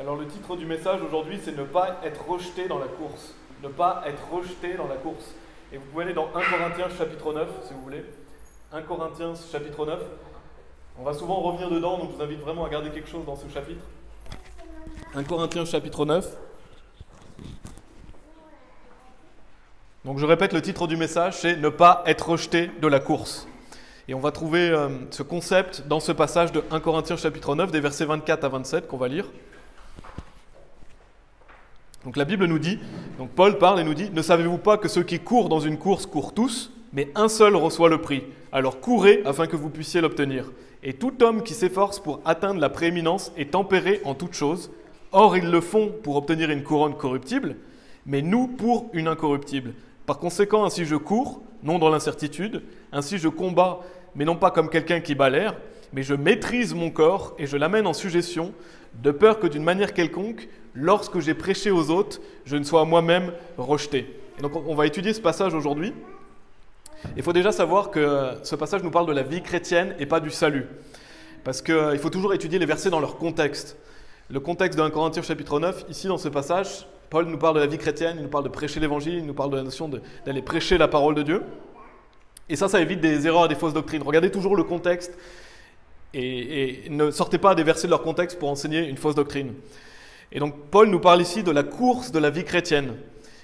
Alors le titre du message aujourd'hui, c'est ne pas être rejeté dans la course. Ne pas être rejeté dans la course. Et vous pouvez aller dans 1 Corinthiens chapitre 9, si vous voulez. 1 Corinthiens chapitre 9. On va souvent revenir dedans, donc je vous invite vraiment à garder quelque chose dans ce chapitre. 1 Corinthiens chapitre 9. Donc je répète, le titre du message, c'est ne pas être rejeté de la course. Et on va trouver ce concept dans ce passage de 1 Corinthiens chapitre 9, des versets 24 à 27 qu'on va lire. Donc la Bible nous dit, donc Paul parle et nous dit « Ne savez-vous pas que ceux qui courent dans une course courent tous, mais un seul reçoit le prix. Alors courez afin que vous puissiez l'obtenir. Et tout homme qui s'efforce pour atteindre la prééminence est tempéré en toutes choses. Or ils le font pour obtenir une couronne corruptible, mais nous pour une incorruptible. Par conséquent, ainsi je cours, non dans l'incertitude, ainsi je combats, mais non pas comme quelqu'un qui bat l'air, mais je maîtrise mon corps et je l'amène en sujétion, de peur que d'une manière quelconque, lorsque j'ai prêché aux autres, je ne sois moi-même rejeté. » Et donc on va étudier ce passage aujourd'hui. Il faut déjà savoir que ce passage nous parle de la vie chrétienne et pas du salut. Parce qu'il faut toujours étudier les versets dans leur contexte. Le contexte de 1 Corinthiens chapitre 9, ici dans ce passage, Paul nous parle de la vie chrétienne, il nous parle de prêcher l'évangile, il nous parle de la notion d'aller prêcher la parole de Dieu. Et ça évite des erreurs et des fausses doctrines. Regardez toujours le contexte et ne sortez pas des versets de leur contexte pour enseigner une fausse doctrine. Et donc Paul nous parle ici de la course de la vie chrétienne.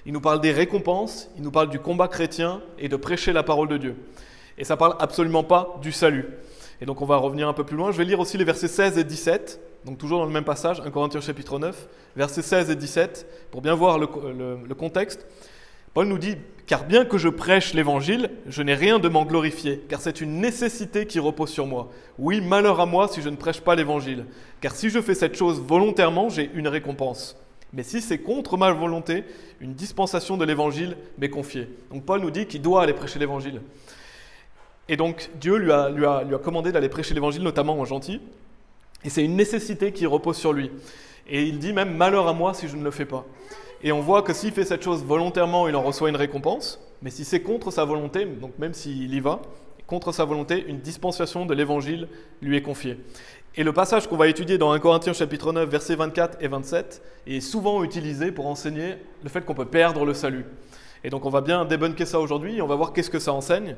Il nous parle des récompenses, il nous parle du combat chrétien et de prêcher la parole de Dieu. Et ça ne parle absolument pas du salut. Et donc on va revenir un peu plus loin. Je vais lire aussi les versets 16 et 17, donc toujours dans le même passage, 1 Corinthiens chapitre 9, versets 16 et 17, pour bien voir le contexte. Paul nous dit « Car bien que je prêche l'évangile, je n'ai rien de m'en glorifier, car c'est une nécessité qui repose sur moi. Oui, malheur à moi si je ne prêche pas l'évangile, car si je fais cette chose volontairement, j'ai une récompense. Mais si c'est contre ma volonté, une dispensation de l'évangile m'est confiée. » Donc Paul nous dit qu'il doit aller prêcher l'évangile. Et donc Dieu lui a commandé d'aller prêcher l'évangile, notamment aux gentils. Et c'est une nécessité qui repose sur lui. Et il dit même « Malheur à moi si je ne le fais pas ». Et on voit que s'il fait cette chose volontairement, il en reçoit une récompense. Mais si c'est contre sa volonté, donc même s'il y va, contre sa volonté, une dispensation de l'évangile lui est confiée. Et le passage qu'on va étudier dans 1 Corinthiens chapitre 9, versets 24 et 27, est souvent utilisé pour enseigner le fait qu'on peut perdre le salut. Et donc on va bien débunker ça aujourd'hui, on va voir qu'est-ce que ça enseigne.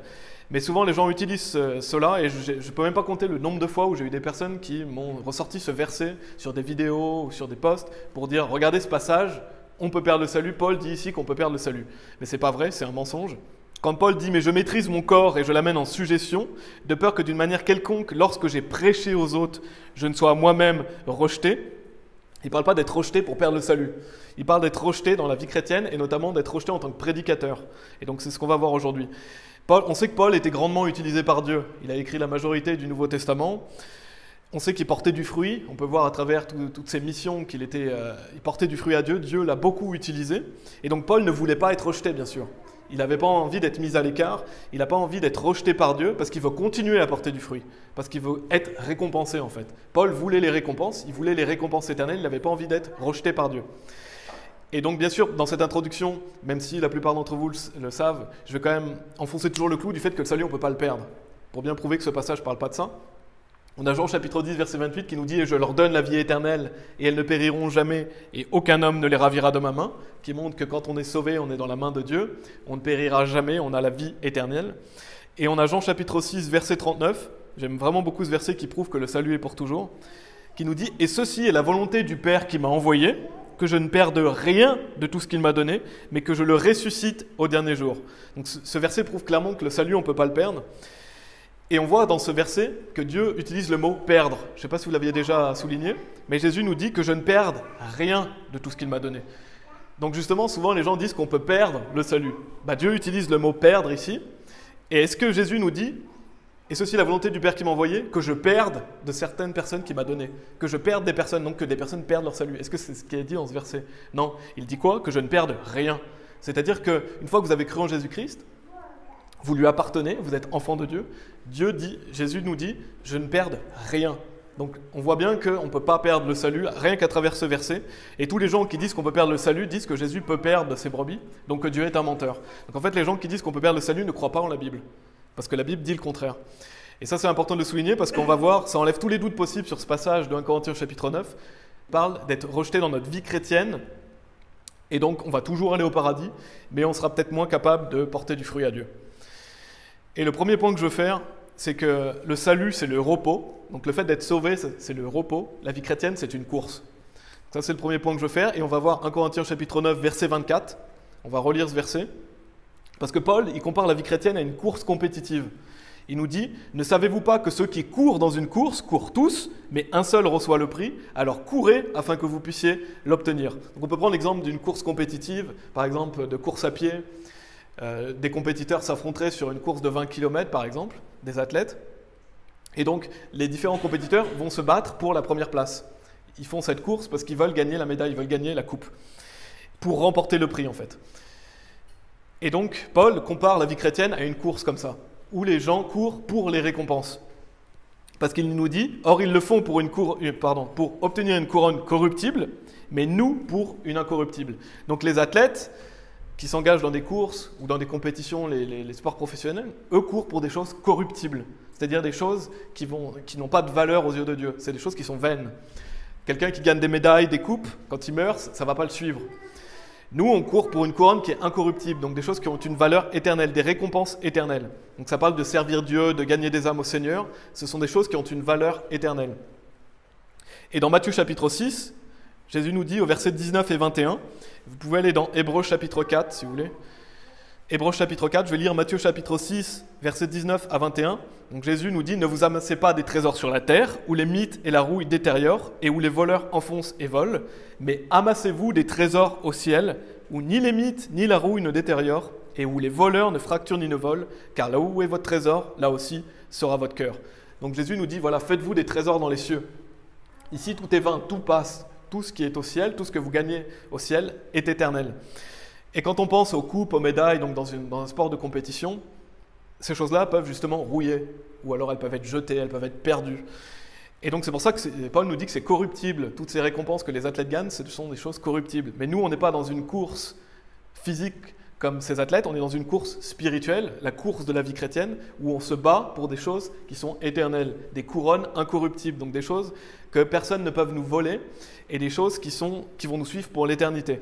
Mais souvent les gens utilisent cela, et je ne peux même pas compter le nombre de fois où j'ai eu des personnes qui m'ont ressorti ce verset sur des vidéos ou sur des posts pour dire « Regardez ce passage, on peut perdre le salut, Paul dit ici qu'on peut perdre le salut. » Mais ce n'est pas vrai, c'est un mensonge. Quand Paul dit « Mais je maîtrise mon corps et je l'amène en sujétion, de peur que d'une manière quelconque, lorsque j'ai prêché aux autres, je ne sois moi-même rejeté », il ne parle pas d'être rejeté pour perdre le salut. Il parle d'être rejeté dans la vie chrétienne et notamment d'être rejeté en tant que prédicateur. Et donc c'est ce qu'on va voir aujourd'hui. On sait que Paul était grandement utilisé par Dieu. Il a écrit la majorité du Nouveau Testament. On sait qu'il portait du fruit. On peut voir à travers toutes ses missions qu'il portait du fruit à Dieu. Dieu l'a beaucoup utilisé. Et donc Paul ne voulait pas être rejeté, bien sûr. Il n'avait pas envie d'être mis à l'écart, il n'a pas envie d'être rejeté par Dieu parce qu'il veut continuer à porter du fruit, parce qu'il veut être récompensé en fait. Paul voulait les récompenses, il voulait les récompenses éternelles, il n'avait pas envie d'être rejeté par Dieu. Et donc bien sûr, dans cette introduction, même si la plupart d'entre vous le savent, je vais quand même enfoncer toujours le clou du fait que le salut, on ne peut pas le perdre. Pour bien prouver que ce passage ne parle pas de ça, on a Jean chapitre 10, verset 28 qui nous dit « Et je leur donne la vie éternelle, et elles ne périront jamais, et aucun homme ne les ravira de ma main », qui montre que quand on est sauvé, on est dans la main de Dieu, on ne périra jamais, on a la vie éternelle. Et on a Jean chapitre 6, verset 39, j'aime vraiment beaucoup ce verset qui prouve que le salut est pour toujours, qui nous dit « Et ceci est la volonté du Père qui m'a envoyé, que je ne perde rien de tout ce qu'il m'a donné, mais que je le ressuscite au dernier jour. » Donc ce verset prouve clairement que le salut, on ne peut pas le perdre. Et on voit dans ce verset que Dieu utilise le mot « perdre ». Je ne sais pas si vous l'aviez déjà souligné, mais Jésus nous dit que je ne perde rien de tout ce qu'il m'a donné. Donc justement, souvent les gens disent qu'on peut perdre le salut. Dieu utilise le mot « perdre » ici. Et est-ce que Jésus nous dit « Et ceci est la volonté du Père qui m'a envoyé, que je perde de certaines personnes qui m'a donné, que je perde des personnes, donc que des personnes perdent leur salut ». Est-ce que c'est ce qui est dit dans ce verset? Non, il dit quoi? Que je ne perde rien. C'est-à-dire qu'une fois que vous avez cru en Jésus-Christ, vous lui appartenez, vous êtes enfant de Dieu. Jésus nous dit, je ne perde rien. Donc on voit bien qu'on ne peut pas perdre le salut, rien qu'à travers ce verset. Et tous les gens qui disent qu'on peut perdre le salut disent que Jésus peut perdre ses brebis, donc que Dieu est un menteur. Donc en fait, les gens qui disent qu'on peut perdre le salut ne croient pas en la Bible, parce que la Bible dit le contraire. Et ça, c'est important de le souligner, parce qu'on va voir, ça enlève tous les doutes possibles sur ce passage de 1 Corinthiens chapitre 9. parle d'être rejeté dans notre vie chrétienne, et donc on va toujours aller au paradis, mais on sera peut-être moins capable de porter du fruit à Dieu. Et le premier point que je veux faire, c'est que le salut, c'est le repos. Donc le fait d'être sauvé, c'est le repos. La vie chrétienne, c'est une course. Ça, c'est le premier point que je veux faire. Et on va voir 1 Corinthiens chapitre 9, verset 24. On va relire ce verset. Parce que Paul, il compare la vie chrétienne à une course compétitive. Il nous dit « Ne savez-vous pas que ceux qui courent dans une course courent tous, mais un seul reçoit le prix? Alors courez afin que vous puissiez l'obtenir. » Donc on peut prendre l'exemple d'une course compétitive, par exemple de course à pied. Des compétiteurs s'affronteraient sur une course de 20 km, par exemple, des athlètes. Et donc, les différents compétiteurs vont se battre pour la première place. Ils font cette course parce qu'ils veulent gagner la médaille, ils veulent gagner la coupe, pour remporter le prix, en fait. Et donc, Paul compare la vie chrétienne à une course comme ça, où les gens courent pour les récompenses. Parce qu'il nous dit, or ils le font pour obtenir une couronne corruptible, mais nous pour une incorruptible. Donc les athlètes qui s'engagent dans des courses ou dans des compétitions, les sports professionnels, eux courent pour des choses corruptibles, c'est-à-dire des choses qui n'ont pas de valeur aux yeux de Dieu, c'est des choses qui sont vaines. Quelqu'un qui gagne des médailles, des coupes, quand il meurt, ça ne va pas le suivre. Nous, on court pour une couronne qui est incorruptible, donc des choses qui ont une valeur éternelle, des récompenses éternelles. Donc ça parle de servir Dieu, de gagner des âmes au Seigneur, ce sont des choses qui ont une valeur éternelle. Et dans Matthieu chapitre 6, Jésus nous dit au verset 19 et 21, vous pouvez aller dans Hébreux chapitre 4 si vous voulez. Hébreux chapitre 4, je vais lire Matthieu chapitre 6, verset 19 à 21. Donc Jésus nous dit, ne vous amassez pas des trésors sur la terre, où les mythes et la rouille détériorent, et où les voleurs enfoncent et volent, mais amassez-vous des trésors au ciel, où ni les mythes ni la rouille ne détériorent, et où les voleurs ne fracturent ni ne volent, car là où est votre trésor, là aussi sera votre cœur. Donc Jésus nous dit, voilà, faites-vous des trésors dans les cieux. Ici, tout est vain, tout passe. Tout ce qui est au ciel, tout ce que vous gagnez au ciel est éternel. Et quand on pense aux coupes, aux médailles, donc dans un sport de compétition, ces choses-là peuvent justement rouiller, ou alors elles peuvent être jetées, elles peuvent être perdues. Et donc c'est pour ça que Paul nous dit que c'est corruptible. Toutes ces récompenses que les athlètes gagnent, ce sont des choses corruptibles. Mais nous, on n'est pas dans une course physique comme ces athlètes, on est dans une course spirituelle, la course de la vie chrétienne, où on se bat pour des choses qui sont éternelles, des couronnes incorruptibles, donc des choses que personne ne peut nous voler, et des choses qui vont nous suivre pour l'éternité.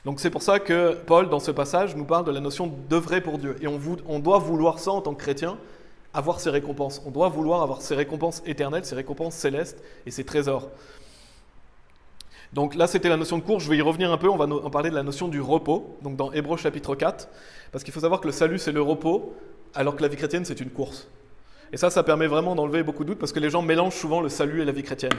Donc c'est pour ça que Paul, dans ce passage, nous parle de la notion d'œuvrer pour Dieu. Et on doit vouloir ça en tant que chrétien, avoir ces récompenses. On doit vouloir avoir ces récompenses éternelles, ces récompenses célestes et ces trésors. Donc là, c'était la notion de course. Je vais y revenir un peu. On va en parler de la notion du repos, donc dans Hébreux chapitre 4. Parce qu'il faut savoir que le salut, c'est le repos, alors que la vie chrétienne, c'est une course. Et ça permet vraiment d'enlever beaucoup de doutes, parce que les gens mélangent souvent le salut et la vie chrétienne.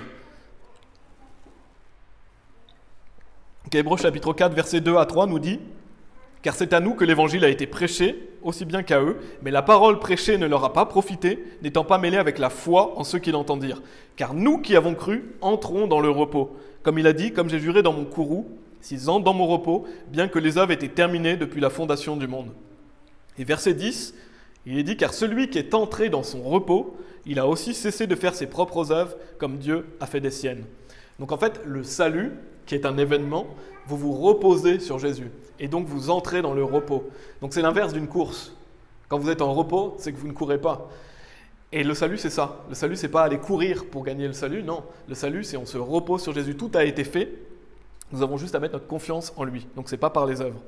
Donc, Hébreux chapitre 4, versets 2 à 3 nous dit « Car c'est à nous que l'évangile a été prêché, aussi bien qu'à eux, mais la parole prêchée ne leur a pas profité, n'étant pas mêlée avec la foi en ceux qui l'entendirent. Car nous qui avons cru, entrons dans le repos. Comme il a dit, comme j'ai juré dans mon courroux, s'ils entrent dans mon repos, bien que les œuvres aient été terminées depuis la fondation du monde. » Et verset 10, il est dit « Car celui qui est entré dans son repos, il a aussi cessé de faire ses propres œuvres, comme Dieu a fait des siennes. » Donc en fait, le salut, qui est un événement, vous vous reposez sur Jésus. Et donc vous entrez dans le repos. Donc c'est l'inverse d'une course. Quand vous êtes en repos, c'est que vous ne courez pas. Et le salut, c'est ça. Le salut, c'est pas aller courir pour gagner le salut. Non, le salut, c'est on se repose sur Jésus. Tout a été fait. Nous avons juste à mettre notre confiance en lui. Donc c'est pas par les œuvres.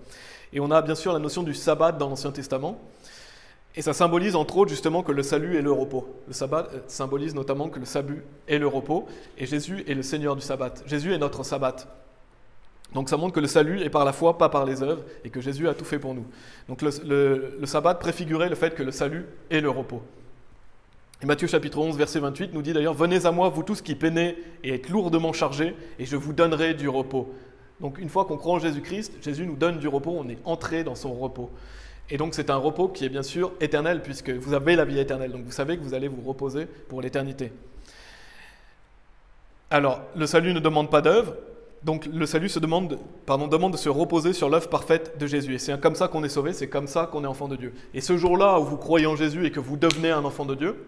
Et on a bien sûr la notion du sabbat dans l'Ancien Testament. Et ça symbolise entre autres justement que le salut est le repos. Le sabbat symbolise notamment que le salut est le repos. Et Jésus est le Seigneur du sabbat. Jésus est notre sabbat. Donc ça montre que le salut est par la foi, pas par les œuvres, et que Jésus a tout fait pour nous. Donc le sabbat préfigurait le fait que le salut est le repos. Et Matthieu chapitre 11, verset 28 nous dit d'ailleurs « Venez à moi, vous tous qui peinez et êtes lourdement chargés, et je vous donnerai du repos. » Donc une fois qu'on croit en Jésus-Christ, Jésus nous donne du repos, on est entré dans son repos. Et donc c'est un repos qui est bien sûr éternel, puisque vous avez la vie éternelle. Donc vous savez que vous allez vous reposer pour l'éternité. Alors, le salut ne demande pas d'œuvre. Donc le salut demande de se reposer sur l'œuvre parfaite de Jésus. Et c'est comme ça qu'on est sauvé, c'est comme ça qu'on est enfant de Dieu. Et ce jour-là où vous croyez en Jésus et que vous devenez un enfant de Dieu,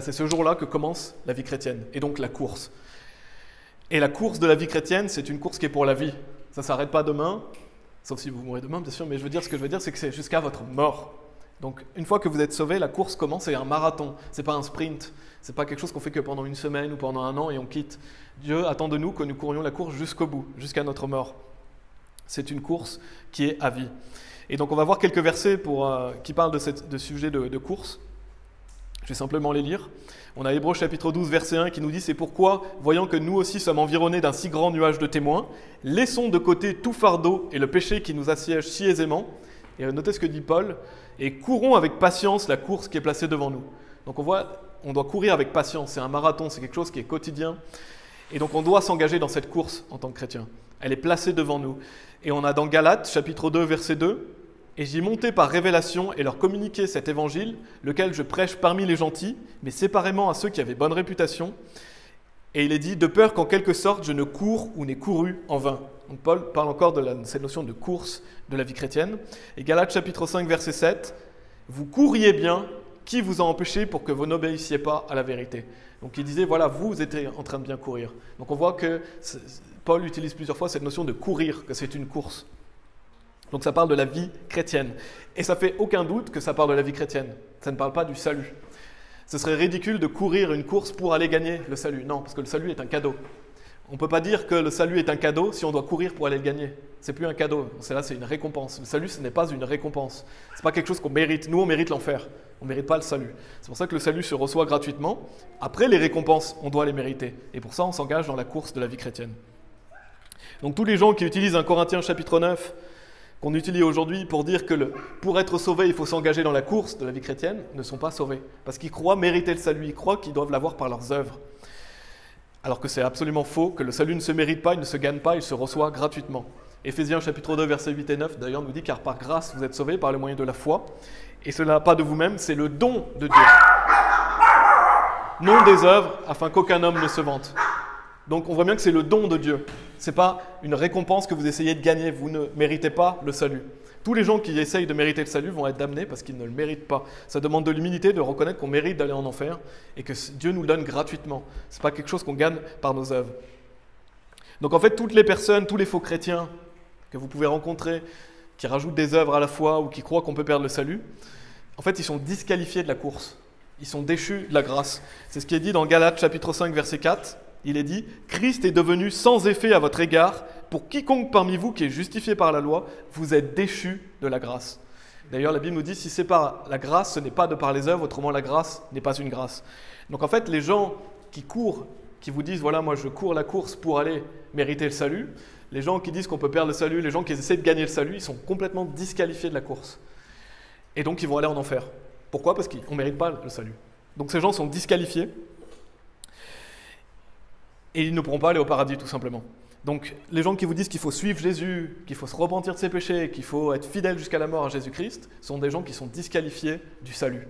c'est ce jour-là que commence la vie chrétienne, et donc la course. Et la course de la vie chrétienne, c'est une course qui est pour la vie. Ça ne s'arrête pas demain, sauf si vous mourrez demain, bien sûr, mais ce que je veux dire, c'est que c'est jusqu'à votre mort. Donc une fois que vous êtes sauvé, la course commence, c'est un marathon, c'est pas un sprint, c'est pas quelque chose qu'on fait que pendant une semaine ou pendant un an et on quitte. Dieu attend de nous que nous courions la course jusqu'au bout, jusqu'à notre mort. C'est une course qui est à vie. Et donc on va voir quelques versets qui parlent de sujet de course. Je vais simplement les lire. On a Hébreux chapitre 12, verset 1 qui nous dit « C'est pourquoi, voyant que nous aussi sommes environnés d'un si grand nuage de témoins, laissons de côté tout fardeau et le péché qui nous assiège si aisément. » Et notez ce que dit Paul. « Et courons avec patience la course qui est placée devant nous. » Donc on voit, on doit courir avec patience. C'est un marathon, c'est quelque chose qui est quotidien. Et donc on doit s'engager dans cette course en tant que chrétien. Elle est placée devant nous. Et on a dans Galates chapitre 2, verset 2 « Et j'y montai par révélation et leur communiquai cet évangile, lequel je prêche parmi les gentils, mais séparément à ceux qui avaient bonne réputation. Et il est dit, de peur qu'en quelque sorte je ne cours ou n'ai couru en vain. » Donc Paul parle encore de cette notion de course de la vie chrétienne. Et Galates chapitre 5, verset 7, « Vous couriez bien, qui vous a empêché pour que vous n'obéissiez pas à la vérité ?» Donc il disait, voilà, vous étiez en train de bien courir. Donc on voit que Paul utilise plusieurs fois cette notion de courir, que c'est une course. Donc ça parle de la vie chrétienne. Et ça fait aucun doute que ça parle de la vie chrétienne. Ça ne parle pas du salut. Ce serait ridicule de courir une course pour aller gagner le salut. Non, parce que le salut est un cadeau. On ne peut pas dire que le salut est un cadeau si on doit courir pour aller le gagner. C'est plus un cadeau. C'est une récompense. Le salut, ce n'est pas une récompense. Ce n'est pas quelque chose qu'on mérite. Nous, on mérite l'enfer. On ne mérite pas le salut. C'est pour ça que le salut se reçoit gratuitement. Après, les récompenses, on doit les mériter. Et pour ça, on s'engage dans la course de la vie chrétienne. Donc tous les gens qui utilisent 1 Corinthiens chapitre 9, qu'on utilise aujourd'hui pour dire que pour être sauvé, il faut s'engager dans la course de la vie chrétienne, ne sont pas sauvés. Parce qu'ils croient mériter le salut, ils croient qu'ils doivent l'avoir par leurs œuvres. Alors que c'est absolument faux, que le salut ne se mérite pas, il ne se gagne pas, il se reçoit gratuitement. Éphésiens chapitre 2, versets 8 et 9, d'ailleurs, nous dit « Car par grâce, vous êtes sauvés par le moyen de la foi, et cela pas de vous-même, c'est le don de Dieu. Non des œuvres, afin qu'aucun homme ne se vante. » Donc on voit bien que c'est le don de Dieu. Ce n'est pas une récompense que vous essayez de gagner. Vous ne méritez pas le salut. Tous les gens qui essayent de mériter le salut vont être damnés parce qu'ils ne le méritent pas. Ça demande de l'humilité de reconnaître qu'on mérite d'aller en enfer et que Dieu nous le donne gratuitement. Ce n'est pas quelque chose qu'on gagne par nos œuvres. Donc en fait, toutes les personnes, tous les faux chrétiens que vous pouvez rencontrer, qui rajoutent des œuvres à la foi ou qui croient qu'on peut perdre le salut, en fait, ils sont disqualifiés de la course. Ils sont déchus de la grâce. C'est ce qui est dit dans Galates chapitre 5, verset 4. Il est dit « Christ est devenu sans effet à votre égard. Pour quiconque parmi vous qui est justifié par la loi, vous êtes déchus de la grâce. » D'ailleurs, la Bible nous dit « Si c'est par la grâce, ce n'est pas de par les œuvres, autrement la grâce n'est pas une grâce. » Donc en fait, les gens qui courent, qui vous disent « Voilà, moi je cours la course pour aller mériter le salut », les gens qui disent qu'on peut perdre le salut, les gens qui essaient de gagner le salut, ils sont complètement disqualifiés de la course. Et donc ils vont aller en enfer. Pourquoi ? Parce qu'on ne mérite pas le salut. Donc ces gens sont disqualifiés. Et ils ne pourront pas aller au paradis, tout simplement. Donc, les gens qui vous disent qu'il faut suivre Jésus, qu'il faut se repentir de ses péchés, qu'il faut être fidèle jusqu'à la mort à Jésus-Christ, sont des gens qui sont disqualifiés du salut.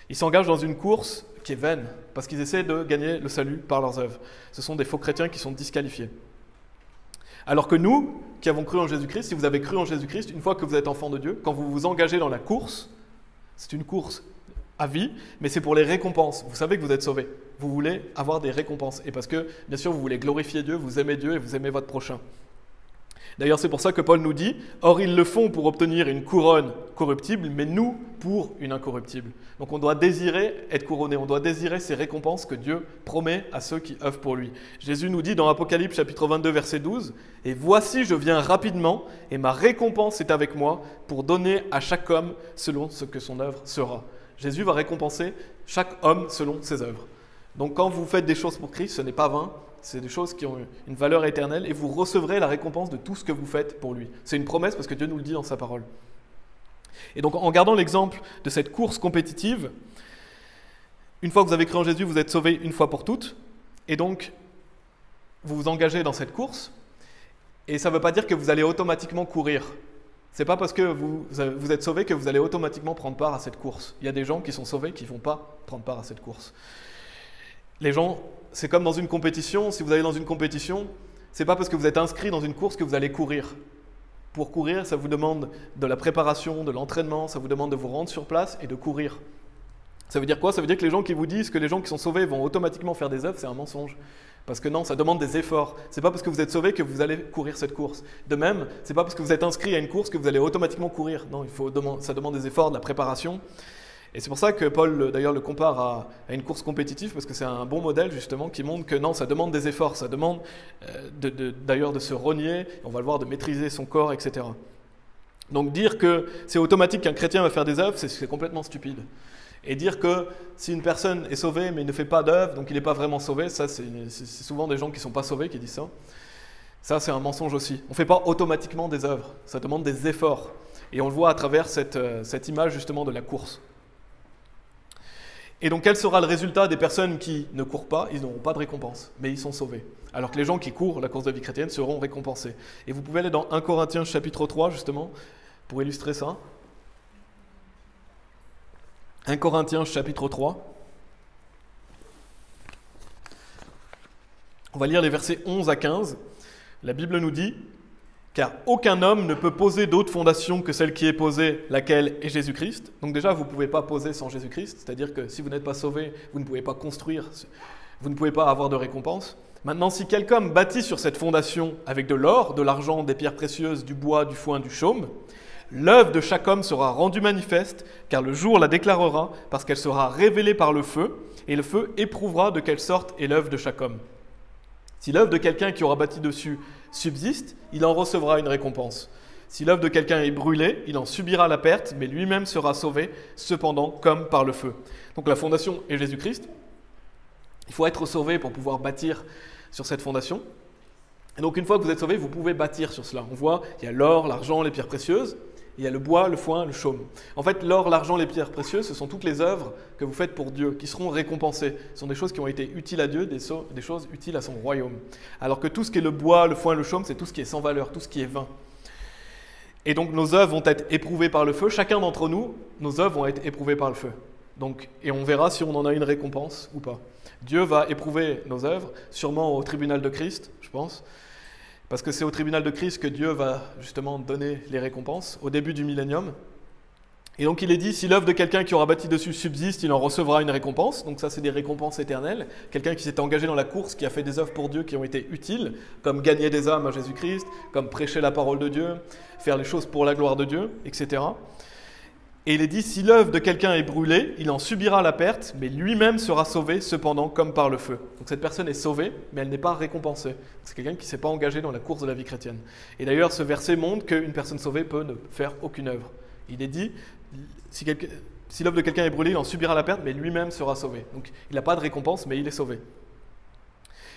Ils s'engagent dans une course qui est vaine, parce qu'ils essaient de gagner le salut par leurs œuvres. Ce sont des faux chrétiens qui sont disqualifiés. Alors que nous, qui avons cru en Jésus-Christ, si vous avez cru en Jésus-Christ, une fois que vous êtes enfant de Dieu, quand vous vous engagez dans la course, c'est une course à vie, mais c'est pour les récompenses. Vous savez que vous êtes sauvés. Vous voulez avoir des récompenses. Et parce que, bien sûr, vous voulez glorifier Dieu, vous aimez Dieu et vous aimez votre prochain. D'ailleurs, c'est pour ça que Paul nous dit « Or, ils le font pour obtenir une couronne corruptible, mais nous, pour une incorruptible. » Donc, on doit désirer être couronné, on doit désirer ces récompenses que Dieu promet à ceux qui œuvrent pour lui. Jésus nous dit dans Apocalypse chapitre 22, verset 12 « Et voici, je viens rapidement, et ma récompense est avec moi, pour donner à chaque homme selon ce que son œuvre sera. » Jésus va récompenser chaque homme selon ses œuvres. Donc quand vous faites des choses pour Christ, ce n'est pas vain, c'est des choses qui ont une valeur éternelle et vous recevrez la récompense de tout ce que vous faites pour lui. C'est une promesse parce que Dieu nous le dit dans sa parole. Et donc en gardant l'exemple de cette course compétitive, une fois que vous avez cru en Jésus, vous êtes sauvés une fois pour toutes, et donc vous vous engagez dans cette course, et ça ne veut pas dire que vous allez automatiquement courir. Ce n'est pas parce que vous êtes sauvés que vous allez automatiquement prendre part à cette course. Il y a des gens qui sont sauvés qui ne vont pas prendre part à cette course. Les gens, c'est comme dans une compétition. Si vous allez dans une compétition, ce n'est pas parce que vous êtes inscrit dans une course que vous allez courir. Pour courir, ça vous demande de la préparation, de l'entraînement, ça vous demande de vous rendre sur place et de courir. Ça veut dire quoi ? Ça veut dire que les gens qui vous disent que les gens qui sont sauvés vont automatiquement faire des œuvres, c'est un mensonge. Parce que non, ça demande des efforts. C'est pas parce que vous êtes sauvé que vous allez courir cette course. De même, c'est pas parce que vous êtes inscrit à une course que vous allez automatiquement courir. Non, ça demande des efforts, de la préparation. Et c'est pour ça que Paul, d'ailleurs, le compare à une course compétitive, parce que c'est un bon modèle, justement, qui montre que non, ça demande des efforts, ça demande d'ailleurs de se renier, on va le voir, de maîtriser son corps, etc. Donc dire que c'est automatique qu'un chrétien va faire des œuvres, c'est complètement stupide. Et dire que si une personne est sauvée mais ne fait pas d'œuvre, donc il n'est pas vraiment sauvé, ça c'est souvent des gens qui ne sont pas sauvés qui disent ça. Ça c'est un mensonge aussi. On ne fait pas automatiquement des œuvres, ça demande des efforts. Et on le voit à travers cette image justement de la course. Et donc quel sera le résultat des personnes qui ne courent pas? Ils n'auront pas de récompense, mais ils sont sauvés. Alors que les gens qui courent la course de la vie chrétienne seront récompensés. Et vous pouvez aller dans 1 Corinthiens chapitre 3 justement, pour illustrer ça. 1 Corinthiens chapitre 3. On va lire les versets 11 à 15. La Bible nous dit « Car aucun homme ne peut poser d'autre fondation que celle qui est posée, laquelle est Jésus-Christ. » Donc déjà, vous ne pouvez pas poser sans Jésus-Christ, c'est-à-dire que si vous n'êtes pas sauvé, vous ne pouvez pas construire, vous ne pouvez pas avoir de récompense. Maintenant, si quelqu'un bâtit sur cette fondation avec de l'or, de l'argent, des pierres précieuses, du bois, du foin, du chaume, l'œuvre de chaque homme sera rendue manifeste, car le jour la déclarera, parce qu'elle sera révélée par le feu, et le feu éprouvera de quelle sorte est l'œuvre de chaque homme. Si l'œuvre de quelqu'un qui aura bâti dessus subsiste, il en recevra une récompense. Si l'œuvre de quelqu'un est brûlée, il en subira la perte, mais lui-même sera sauvé, cependant comme par le feu. Donc la fondation est Jésus-Christ. Il faut être sauvé pour pouvoir bâtir sur cette fondation. Et donc une fois que vous êtes sauvé, vous pouvez bâtir sur cela. On voit, il y a l'or, l'argent, les pierres précieuses. Il y a le bois, le foin, le chaume. En fait, l'or, l'argent, les pierres précieuses, ce sont toutes les œuvres que vous faites pour Dieu, qui seront récompensées. Ce sont des choses qui ont été utiles à Dieu, des choses utiles à son royaume. Alors que tout ce qui est le bois, le foin, le chaume, c'est tout ce qui est sans valeur, tout ce qui est vain. Et donc nos œuvres vont être éprouvées par le feu. Chacun d'entre nous, nos œuvres vont être éprouvées par le feu. Et on verra si on en a une récompense ou pas. Dieu va éprouver nos œuvres, sûrement au tribunal de Christ, je pense. Parce que c'est au tribunal de Christ que Dieu va justement donner les récompenses, au début du millénium. Et donc il est dit, si l'œuvre de quelqu'un qui aura bâti dessus subsiste, il en recevra une récompense. Donc ça, c'est des récompenses éternelles. Quelqu'un qui s'est engagé dans la course, qui a fait des œuvres pour Dieu qui ont été utiles, comme gagner des âmes à Jésus-Christ, comme prêcher la parole de Dieu, faire les choses pour la gloire de Dieu, etc. Et il est dit, si l'œuvre de quelqu'un est brûlée, il en subira la perte, mais lui-même sera sauvé, cependant, comme par le feu. Donc cette personne est sauvée, mais elle n'est pas récompensée. C'est quelqu'un qui ne s'est pas engagé dans la course de la vie chrétienne. Et d'ailleurs, ce verset montre qu'une personne sauvée peut ne faire aucune œuvre. Il est dit, si l'œuvre de quelqu'un est brûlée, il en subira la perte, mais lui-même sera sauvé. Donc il n'a pas de récompense, mais il est sauvé.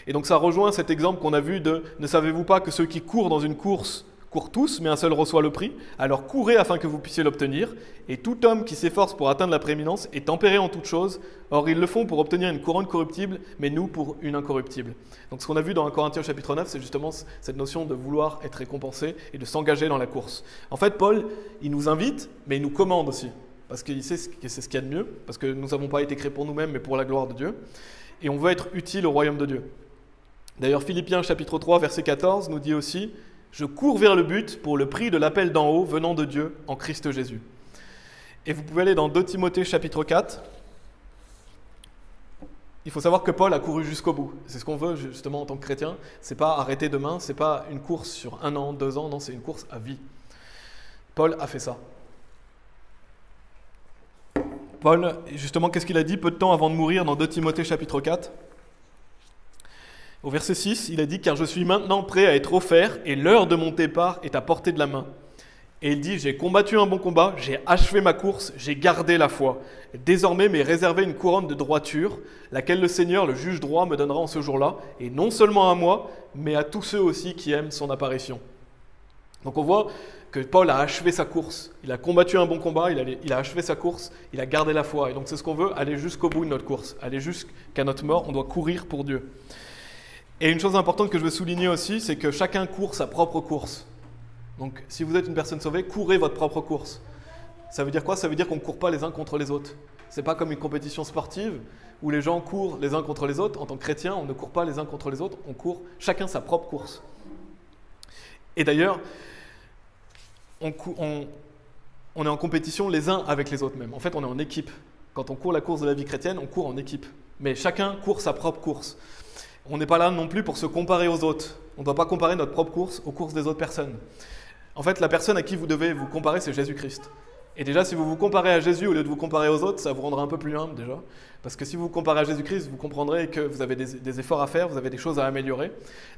Et donc ça rejoint cet exemple qu'on a vu de « Ne savez-vous pas que ceux qui courent dans une course courent tous, mais un seul reçoit le prix. Alors courez afin que vous puissiez l'obtenir. Et tout homme qui s'efforce pour atteindre la prééminence est tempéré en toutes choses. Or, ils le font pour obtenir une couronne corruptible, mais nous pour une incorruptible. » Donc ce qu'on a vu dans 1 Corinthiens chapitre 9, c'est justement cette notion de vouloir être récompensé et de s'engager dans la course. En fait, Paul, il nous invite, mais il nous commande aussi. Parce qu'il sait que c'est ce qu'il y a de mieux. Parce que nous n'avons pas été créés pour nous-mêmes, mais pour la gloire de Dieu. Et on veut être utile au royaume de Dieu. D'ailleurs, Philippiens chapitre 3, verset 14 nous dit aussi « Je cours vers le but pour le prix de l'appel d'en haut venant de Dieu en Christ Jésus. » Et vous pouvez aller dans 2 Timothée chapitre 4. Il faut savoir que Paul a couru jusqu'au bout. C'est ce qu'on veut justement en tant que chrétien. Ce n'est pas arrêter demain, ce n'est pas une course sur 1 an, 2 ans, non, c'est une course à vie. Paul a fait ça. Paul, justement, qu'est-ce qu'il a dit peu de temps avant de mourir dans 2 Timothée chapitre 4 ? Au verset 6, il a dit « Car je suis maintenant prêt à être offert et l'heure de mon départ est à portée de la main. » Et il dit « J'ai combattu un bon combat, j'ai achevé ma course, j'ai gardé la foi. Désormais m'est réservé une couronne de droiture, laquelle le Seigneur, le juge droit, me donnera en ce jour-là, et non seulement à moi, mais à tous ceux aussi qui aiment son apparition. » Donc on voit que Paul a achevé sa course. Il a combattu un bon combat, il a achevé sa course, il a gardé la foi. Et donc c'est ce qu'on veut, aller jusqu'au bout de notre course, aller jusqu'à notre mort, on doit courir pour Dieu. Et une chose importante que je veux souligner aussi, c'est que chacun court sa propre course. Donc si vous êtes une personne sauvée, courez votre propre course. Ça veut dire quoi ? Ça veut dire qu'on ne court pas les uns contre les autres. Ce n'est pas comme une compétition sportive où les gens courent les uns contre les autres. En tant que chrétien, on ne court pas les uns contre les autres, on court chacun sa propre course. Et d'ailleurs, on est en compétition les uns avec les autres même. En fait, on est en équipe. Quand on court la course de la vie chrétienne, on court en équipe. Mais chacun court sa propre course. On n'est pas là non plus pour se comparer aux autres. On ne doit pas comparer notre propre course aux courses des autres personnes. En fait, la personne à qui vous devez vous comparer, c'est Jésus-Christ. Et déjà, si vous vous comparez à Jésus au lieu de vous comparer aux autres, ça vous rendra un peu plus humble déjà. Parce que si vous vous comparez à Jésus-Christ, vous comprendrez que vous avez des efforts à faire, vous avez des choses à améliorer.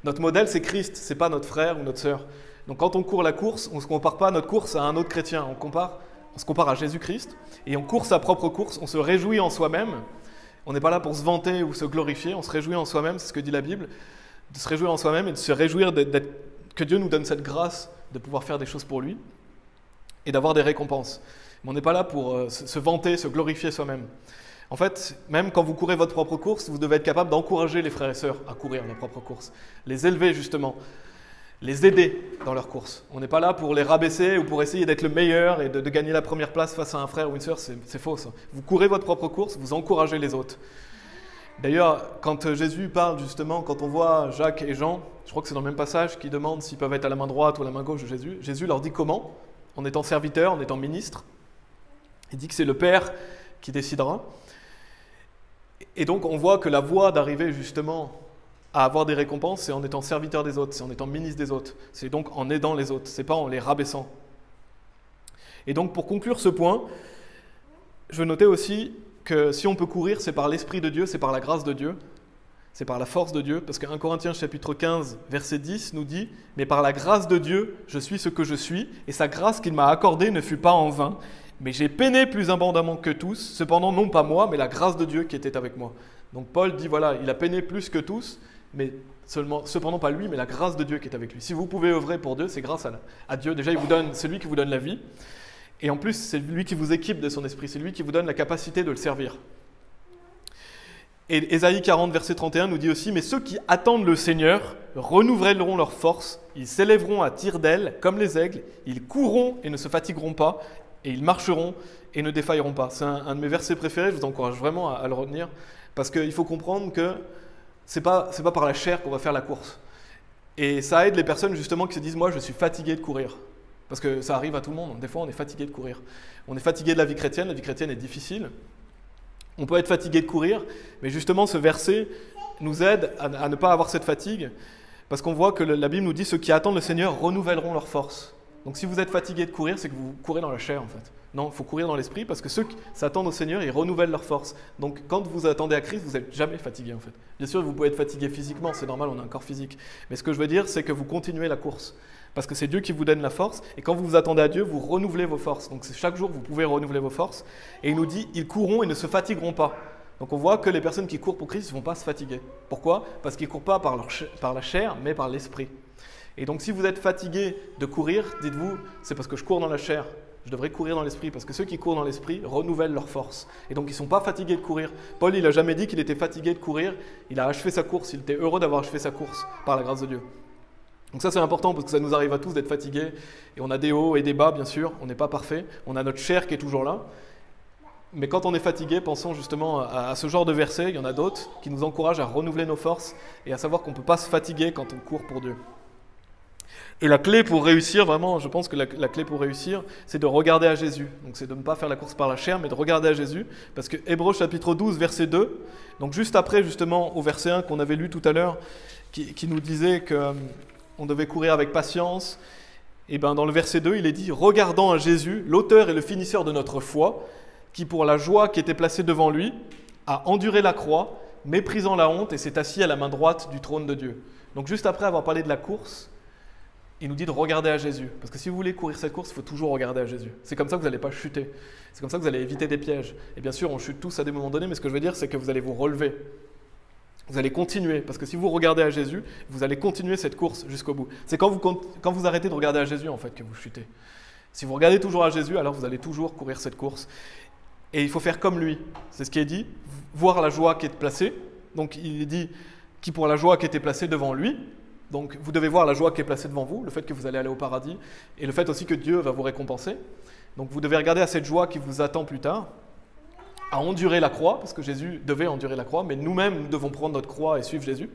Notre modèle, c'est Christ, ce n'est pas notre frère ou notre sœur. Donc quand on court la course, on ne se compare pas notre course à un autre chrétien. On se compare à Jésus-Christ. Et on court sa propre course, on se réjouit en soi-même. On n'est pas là pour se vanter ou se glorifier, on se réjouit en soi-même, c'est ce que dit la Bible. De se réjouir en soi-même et de se réjouir que Dieu nous donne cette grâce de pouvoir faire des choses pour lui et d'avoir des récompenses. Mais on n'est pas là pour se vanter, se glorifier soi-même. En fait, même quand vous courez votre propre course, vous devez être capable d'encourager les frères et sœurs à courir leur propre course. Les élever justement, les aider dans leur course. On n'est pas là pour les rabaisser ou pour essayer d'être le meilleur et de gagner la première place face à un frère ou une sœur, c'est faux ça. Vous courez votre propre course, vous encouragez les autres. D'ailleurs, quand Jésus parle justement, quand on voit Jacques et Jean, je crois que c'est dans le même passage, qui demandent s'ils peuvent être à la main droite ou à la main gauche de Jésus, Jésus leur dit comment, en étant serviteur, en étant ministre. Il dit que c'est le Père qui décidera. Et donc on voit que la voie d'arriver justement à avoir des récompenses, c'est en étant serviteur des autres, c'est en étant ministre des autres, c'est donc en aidant les autres, c'est pas en les rabaissant. Et donc pour conclure ce point, je veux noter aussi que si on peut courir, c'est par l'Esprit de Dieu, c'est par la grâce de Dieu, c'est par la force de Dieu, parce que 1 Corinthiens chapitre 15, verset 10 nous dit « Mais par la grâce de Dieu, je suis ce que je suis, et sa grâce qu'il m'a accordée ne fut pas en vain, mais j'ai peiné plus abondamment que tous, cependant non pas moi, mais la grâce de Dieu qui était avec moi. » Donc Paul dit voilà, il a peiné plus que tous, mais cependant pas lui, mais la grâce de Dieu qui est avec lui. Si vous pouvez œuvrer pour Dieu, c'est grâce à Dieu. Déjà, c'est lui qui vous donne la vie, et en plus, c'est lui qui vous équipe de son esprit, c'est lui qui vous donne la capacité de le servir. Et Ésaïe 40, verset 31 nous dit aussi « Mais ceux qui attendent le Seigneur renouvelleront leur force, ils s'élèveront à tire d'aile comme les aigles, ils courront et ne se fatigueront pas, et ils marcheront et ne défailleront pas. » C'est un de mes versets préférés, je vous encourage vraiment à le retenir, parce qu'il faut comprendre que c'est pas par la chair qu'on va faire la course. Et ça aide les personnes justement qui se disent « Moi, je suis fatigué de courir ». Parce que ça arrive à tout le monde, des fois on est fatigué de courir. On est fatigué de la vie chrétienne est difficile. On peut être fatigué de courir, mais justement ce verset nous aide à ne pas avoir cette fatigue, parce qu'on voit que la Bible nous dit « Ceux qui attendent le Seigneur renouvelleront leur force ». Donc si vous êtes fatigué de courir, c'est que vous courez dans la chair en fait. Non, il faut courir dans l'esprit, parce que ceux qui s'attendent au Seigneur, ils renouvellent leur force. Donc quand vous attendez à Christ, vous n'êtes jamais fatigué en fait. Bien sûr, vous pouvez être fatigué physiquement, c'est normal, on a un corps physique. Mais ce que je veux dire, c'est que vous continuez la course. Parce que c'est Dieu qui vous donne la force, et quand vous vous attendez à Dieu, vous renouvelez vos forces. Donc chaque jour, vous pouvez renouveler vos forces. Et il nous dit, ils courront et ne se fatigueront pas. Donc on voit que les personnes qui courent pour Christ ne vont pas se fatiguer. Pourquoi ? Parce qu'ils ne courent pas par la chair, mais par l'esprit. Et donc si vous êtes fatigué de courir, dites-vous, c'est parce que je cours dans la chair. Je devrais courir dans l'esprit, parce que ceux qui courent dans l'esprit renouvellent leurs forces. Et donc ils ne sont pas fatigués de courir. Paul, il n'a jamais dit qu'il était fatigué de courir. Il a achevé sa course, il était heureux d'avoir achevé sa course, par la grâce de Dieu. Donc ça c'est important parce que ça nous arrive à tous d'être fatigués et on a des hauts et des bas bien sûr, on n'est pas parfait, on a notre chair qui est toujours là. Mais quand on est fatigué, pensons justement à ce genre de versets, il y en a d'autres qui nous encouragent à renouveler nos forces et à savoir qu'on ne peut pas se fatiguer quand on court pour Dieu. Et la clé pour réussir, vraiment, je pense que la clé pour réussir, c'est de regarder à Jésus. Donc c'est de ne pas faire la course par la chair, mais de regarder à Jésus. Parce que Hébreux chapitre 12, verset 2, donc juste après justement au verset 1 qu'on avait lu tout à l'heure, qui nous disait que on devait courir avec patience. Et bien dans le verset 2, il est dit « Regardant à Jésus, l'auteur et le finisseur de notre foi, qui pour la joie qui était placée devant lui, a enduré la croix, méprisant la honte, et s'est assis à la main droite du trône de Dieu. » Donc juste après avoir parlé de la course, il nous dit de regarder à Jésus. Parce que si vous voulez courir cette course, il faut toujours regarder à Jésus. C'est comme ça que vous n'allez pas chuter. C'est comme ça que vous allez éviter des pièges. Et bien sûr, on chute tous à des moments donnés, mais ce que je veux dire, c'est que vous allez vous relever. Vous allez continuer, parce que si vous regardez à Jésus, vous allez continuer cette course jusqu'au bout. C'est quand vous arrêtez de regarder à Jésus, en fait, que vous chutez. Si vous regardez toujours à Jésus, alors vous allez toujours courir cette course. Et il faut faire comme lui. C'est ce qui est dit, voir la joie qui est placée. Donc il est dit, qui pour la joie qui était placée devant lui. Donc vous devez voir la joie qui est placée devant vous, le fait que vous allez aller au paradis, et le fait aussi que Dieu va vous récompenser. Donc vous devez regarder à cette joie qui vous attend plus tard, à endurer la croix, parce que Jésus devait endurer la croix, mais nous-mêmes, nous devons prendre notre croix et suivre Jésus.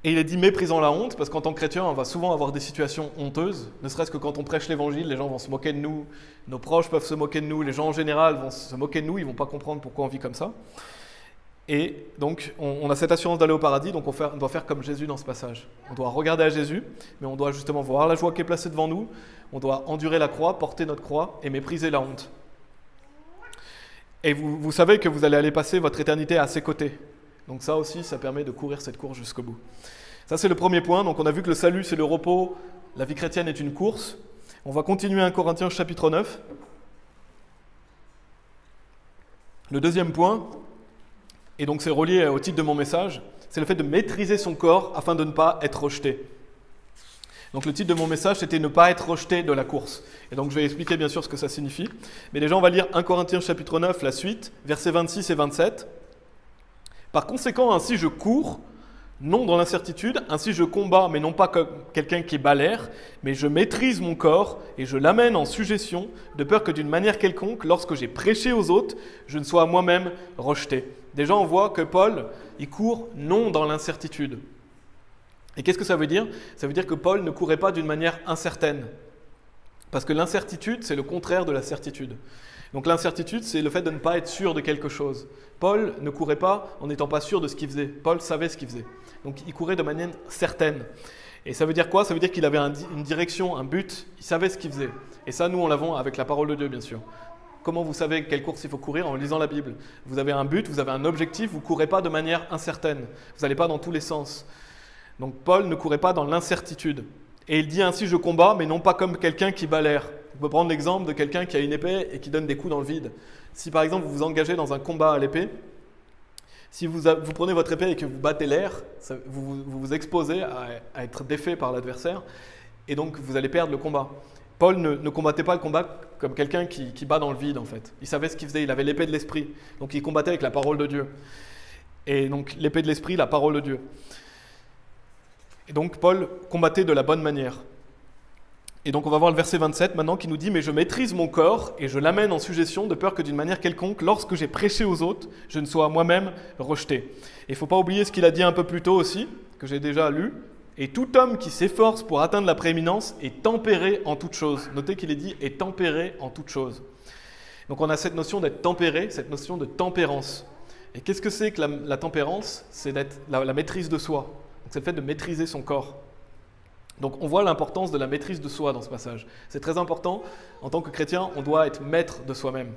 Et il est dit méprisant la honte, parce qu'en tant que chrétien, on va souvent avoir des situations honteuses, ne serait-ce que quand on prêche l'évangile, les gens vont se moquer de nous, nos proches peuvent se moquer de nous, les gens en général vont se moquer de nous, ils ne vont pas comprendre pourquoi on vit comme ça. Et donc, on a cette assurance d'aller au paradis, donc on doit faire comme Jésus dans ce passage. On doit regarder à Jésus, mais on doit justement voir la joie qui est placée devant nous, on doit endurer la croix, porter notre croix et mépriser la honte. Et vous savez que vous allez aller passer votre éternité à ses côtés. Donc ça aussi, ça permet de courir cette course jusqu'au bout. Ça, c'est le premier point. Donc on a vu que le salut, c'est le repos. La vie chrétienne est une course. On va continuer 1 Corinthiens chapitre 9. Le deuxième point, et donc c'est relié au titre de mon message, c'est le fait de maîtriser son corps afin de ne pas être rejeté. Donc le titre de mon message, c'était ne pas être rejeté de la course. Et donc je vais expliquer bien sûr ce que ça signifie. Mais déjà, on va lire 1 Corinthiens chapitre 9, la suite, versets 26 et 27. Par conséquent, ainsi je cours, non dans l'incertitude, ainsi je combats, mais non pas comme quelqu'un qui bat l'air, mais je maîtrise mon corps et je l'amène en sujétion, de peur que d'une manière quelconque, lorsque j'ai prêché aux autres, je ne sois moi-même rejeté. Déjà, on voit que Paul, il court non dans l'incertitude. Et qu'est-ce que ça veut dire? Ça veut dire que Paul ne courait pas d'une manière incertaine. Parce que l'incertitude, c'est le contraire de la certitude. Donc l'incertitude, c'est le fait de ne pas être sûr de quelque chose. Paul ne courait pas en n'étant pas sûr de ce qu'il faisait. Paul savait ce qu'il faisait. Donc il courait de manière certaine. Et ça veut dire quoi? Ça veut dire qu'il avait une direction, un but, il savait ce qu'il faisait. Et ça, nous, on l'avons avec la parole de Dieu, bien sûr. Comment vous savez quelle course il faut courir? En lisant la Bible. Vous avez un but, vous avez un objectif, vous ne courez pas de manière incertaine. Vous n'allez pas dans tous les sens. Donc Paul ne courait pas dans l'incertitude. Et il dit ainsi, je combats, mais non pas comme quelqu'un qui bat l'air. On peut prendre l'exemple de quelqu'un qui a une épée et qui donne des coups dans le vide. Si par exemple vous vous engagez dans un combat à l'épée, si vous prenez votre épée et que vous battez l'air, vous vous exposez à être défait par l'adversaire et donc vous allez perdre le combat. Paul ne combattait pas le combat comme quelqu'un qui bat dans le vide en fait. Il savait ce qu'il faisait, il avait l'épée de l'esprit. Donc il combattait avec la parole de Dieu. Et donc l'épée de l'esprit, la parole de Dieu. Et donc Paul combattait de la bonne manière. Et donc on va voir le verset 27 maintenant qui nous dit « Mais je maîtrise mon corps et je l'amène en sujétion de peur que d'une manière quelconque, lorsque j'ai prêché aux autres, je ne sois moi-même rejeté. » Et il ne faut pas oublier ce qu'il a dit un peu plus tôt aussi, que j'ai déjà lu. « Et tout homme qui s'efforce pour atteindre la prééminence est tempéré en toutes choses. » Notez qu'il est dit « est tempéré en toutes choses. » Donc on a cette notion d'être tempéré, cette notion de tempérance. Et qu'est-ce que c'est que la tempérance? C'est la maîtrise de soi. C'est le fait de maîtriser son corps. Donc on voit l'importance de la maîtrise de soi dans ce passage. C'est très important. En tant que chrétien, on doit être maître de soi-même.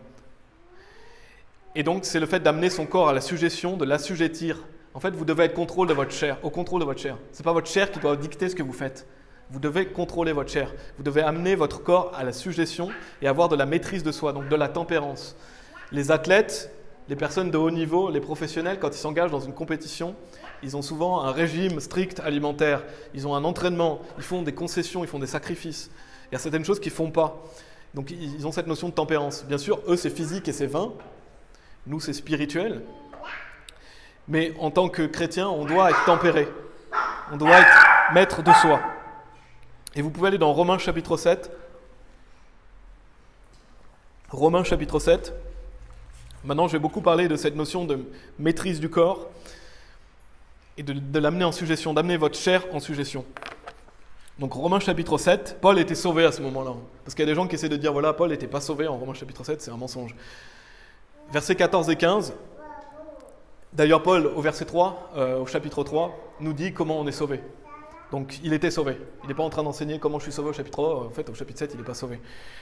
Et donc c'est le fait d'amener son corps à la sujétion, de l'assujettir. En fait, vous devez être au contrôle de votre chair. Ce n'est pas votre chair qui doit dicter ce que vous faites. Vous devez contrôler votre chair. Vous devez amener votre corps à la sujétion et avoir de la maîtrise de soi, donc de la tempérance. Les athlètes, les personnes de haut niveau, les professionnels, quand ils s'engagent dans une compétition, ils ont souvent un régime strict alimentaire, ils ont un entraînement, ils font des concessions, ils font des sacrifices. Il y a certaines choses qu'ils ne font pas. Donc ils ont cette notion de tempérance. Bien sûr, eux, c'est physique et c'est vain. Nous, c'est spirituel. Mais en tant que chrétien, on doit être tempéré. On doit être maître de soi. Et vous pouvez aller dans Romains chapitre 7. Romains chapitre 7. Maintenant, je vais beaucoup parler de cette notion de maîtrise du corps et de l'amener en sujétion, d'amener votre chair en sujétion. Donc Romains chapitre 7, Paul était sauvé à ce moment-là. Parce qu'il y a des gens qui essaient de dire, voilà, Paul n'était pas sauvé en Romains chapitre 7, c'est un mensonge. Versets 14 et 15, d'ailleurs Paul au verset 3, au chapitre 3, nous dit comment on est sauvé. Donc il était sauvé. Il n'est pas en train d'enseigner comment je suis sauvé au chapitre 3, en fait au chapitre 7 il n'est pas sauvé.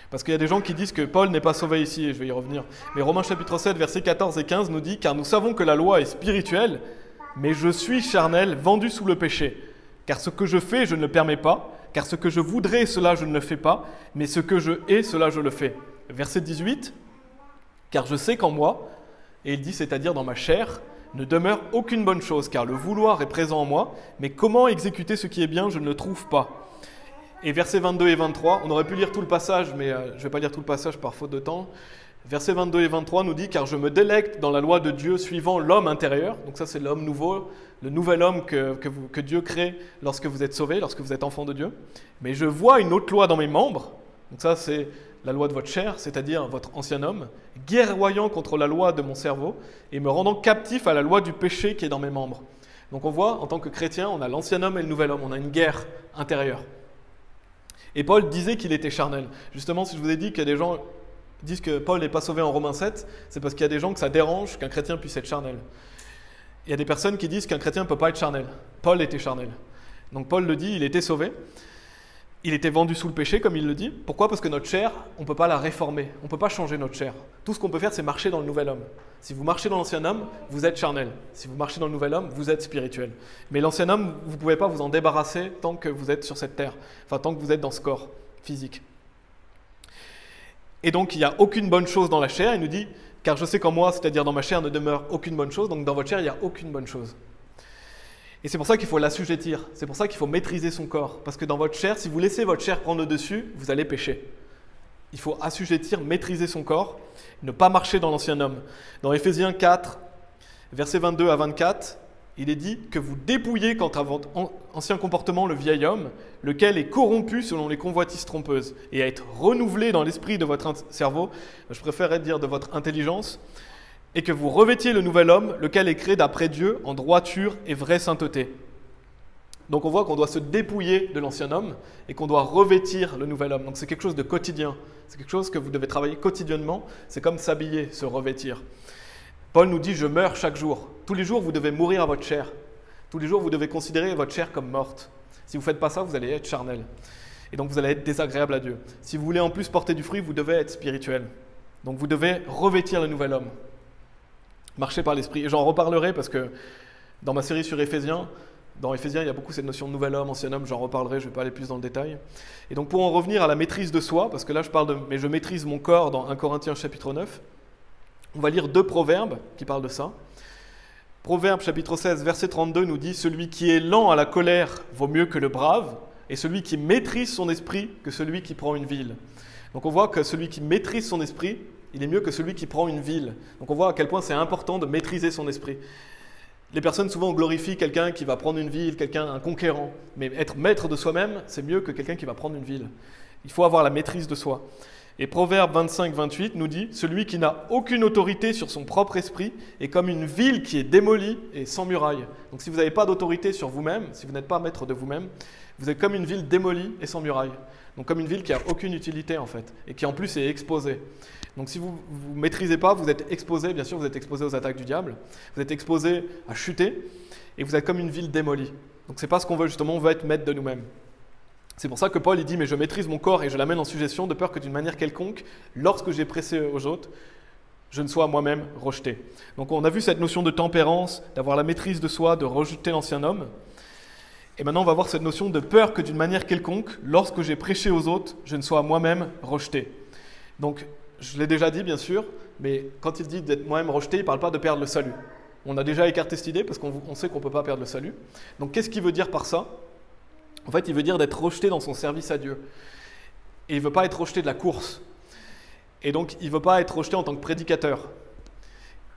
Parce qu'il y a des gens qui disent que Paul n'est pas sauvé ici, et je vais y revenir. Mais Romains chapitre 7, versets 14 et 15 nous dit, car nous savons que la loi est spirituelle, mais je suis charnel, vendu sous le péché. Car ce que je fais, je ne le permets pas. Car ce que je voudrais, cela je ne le fais pas. Mais ce que je hais, cela je le fais. Verset 18. Car je sais qu'en moi, et il dit, c'est-à-dire dans ma chair, ne demeure aucune bonne chose. Car le vouloir est présent en moi. Mais comment exécuter ce qui est bien, je ne le trouve pas. Et versets 22 et 23, on aurait pu lire tout le passage, mais je ne vais pas lire tout le passage par faute de temps. Versets 22 et 23 nous dit « Car je me délecte dans la loi de Dieu suivant l'homme intérieur ». Donc ça c'est l'homme nouveau, le nouvel homme que Dieu crée lorsque vous êtes sauvé, lorsque vous êtes enfant de Dieu. « Mais je vois une autre loi dans mes membres ». Donc ça c'est la loi de votre chair, c'est-à-dire votre ancien homme, « guerroyant contre la loi de mon cerveau et me rendant captif à la loi du péché qui est dans mes membres ». Donc on voit, en tant que chrétien, on a l'ancien homme et le nouvel homme, on a une guerre intérieure. Et Paul disait qu'il était charnel. Justement, si je vous ai dit qu'il y a des gens disent que Paul n'est pas sauvé en Romains 7, c'est parce qu'il y a des gens que ça dérange qu'un chrétien puisse être charnel. y a des personnes qui disent qu'un chrétien ne peut pas être charnel. Paul était charnel. Donc Paul le dit, il était sauvé. Il était vendu sous le péché, comme il le dit. Pourquoi? Parce que notre chair, on ne peut pas la réformer. On ne peut pas changer notre chair. Tout ce qu'on peut faire, c'est marcher dans le nouvel homme. Si vous marchez dans l'ancien homme, vous êtes charnel. Si vous marchez dans le nouvel homme, vous êtes spirituel. Mais l'ancien homme, vous ne pouvez pas vous en débarrasser tant que vous êtes sur cette terre. Enfin, tant que vous êtes dans ce corps physique. Et donc, il n'y a aucune bonne chose dans la chair. Il nous dit, car je sais qu'en moi, c'est-à-dire dans ma chair, ne demeure aucune bonne chose. Donc, dans votre chair, il n'y a aucune bonne chose. Et c'est pour ça qu'il faut l'assujettir, c'est pour ça qu'il faut maîtriser son corps. Parce que dans votre chair, si vous laissez votre chair prendre le dessus, vous allez pécher. Il faut assujettir, maîtriser son corps, ne pas marcher dans l'ancien homme. Dans Éphésiens 4, versets 22 à 24, il est dit que vous dépouillez quant à votre ancien comportement le vieil homme, lequel est corrompu selon les convoitises trompeuses, et à être renouvelé dans l'esprit de votre cerveau, je préférerais dire de votre intelligence, et que vous revêtiez le nouvel homme, lequel est créé d'après Dieu en droiture et vraie sainteté. Donc on voit qu'on doit se dépouiller de l'ancien homme et qu'on doit revêtir le nouvel homme. Donc c'est quelque chose de quotidien, c'est quelque chose que vous devez travailler quotidiennement, c'est comme s'habiller, se revêtir. Paul nous dit « je meurs chaque jour ». Tous les jours, vous devez mourir à votre chair. Tous les jours, vous devez considérer votre chair comme morte. Si vous ne faites pas ça, vous allez être charnel. Et donc vous allez être désagréable à Dieu. Si vous voulez en plus porter du fruit, vous devez être spirituel. Donc vous devez revêtir le nouvel homme. Marcher par l'esprit. Et j'en reparlerai parce que dans ma série sur Éphésiens, dans Éphésiens, il y a beaucoup cette notion de nouvel homme, ancien homme, j'en reparlerai, je ne vais pas aller plus dans le détail. Et donc pour en revenir à la maîtrise de soi, parce que là je parle de « mais je maîtrise mon corps » dans 1 Corinthiens chapitre 9, on va lire 2 proverbes qui parlent de ça. Proverbe chapitre 16, verset 32 nous dit « Celui qui est lent à la colère vaut mieux que le brave, et celui qui maîtrise son esprit que celui qui prend une ville. » Donc on voit que celui qui maîtrise son esprit, il est mieux que celui qui prend une ville. Donc on voit à quel point c'est important de maîtriser son esprit. Les personnes souvent glorifient quelqu'un qui va prendre une ville, un conquérant. Mais être maître de soi-même, c'est mieux que quelqu'un qui va prendre une ville. Il faut avoir la maîtrise de soi. Et Proverbe 25, 28 nous dit « Celui qui n'a aucune autorité sur son propre esprit est comme une ville qui est démolie et sans muraille. » Donc si vous n'avez pas d'autorité sur vous-même, si vous n'êtes pas maître de vous-même, vous êtes comme une ville démolie et sans muraille. Donc comme une ville qui n'a aucune utilité en fait, et qui en plus est exposée. Donc si vous ne maîtrisez pas, vous êtes exposé, bien sûr vous êtes exposé aux attaques du diable, vous êtes exposé à chuter, et vous êtes comme une ville démolie. Donc c'est pas ce qu'on veut justement, on veut être maître de nous-mêmes. C'est pour ça que Paul il dit « Mais je maîtrise mon corps et je l'amène en suggestion de peur que d'une manière quelconque, lorsque j'ai pressé aux autres, je ne sois moi-même rejeté. » Donc on a vu cette notion de tempérance, d'avoir la maîtrise de soi, de rejeter l'ancien homme. Et maintenant on va voir cette notion de peur que d'une manière quelconque, lorsque j'ai prêché aux autres, je ne sois moi-même rejeté. Donc je l'ai déjà dit bien sûr, mais quand il dit d'être moi-même rejeté, il ne parle pas de perdre le salut. On a déjà écarté cette idée parce qu'on sait qu'on ne peut pas perdre le salut. Donc qu'est-ce qu'il veut dire par ça? En fait, il veut dire d'être rejeté dans son service à Dieu. Et il ne veut pas être rejeté de la course. Et donc, il ne veut pas être rejeté en tant que prédicateur.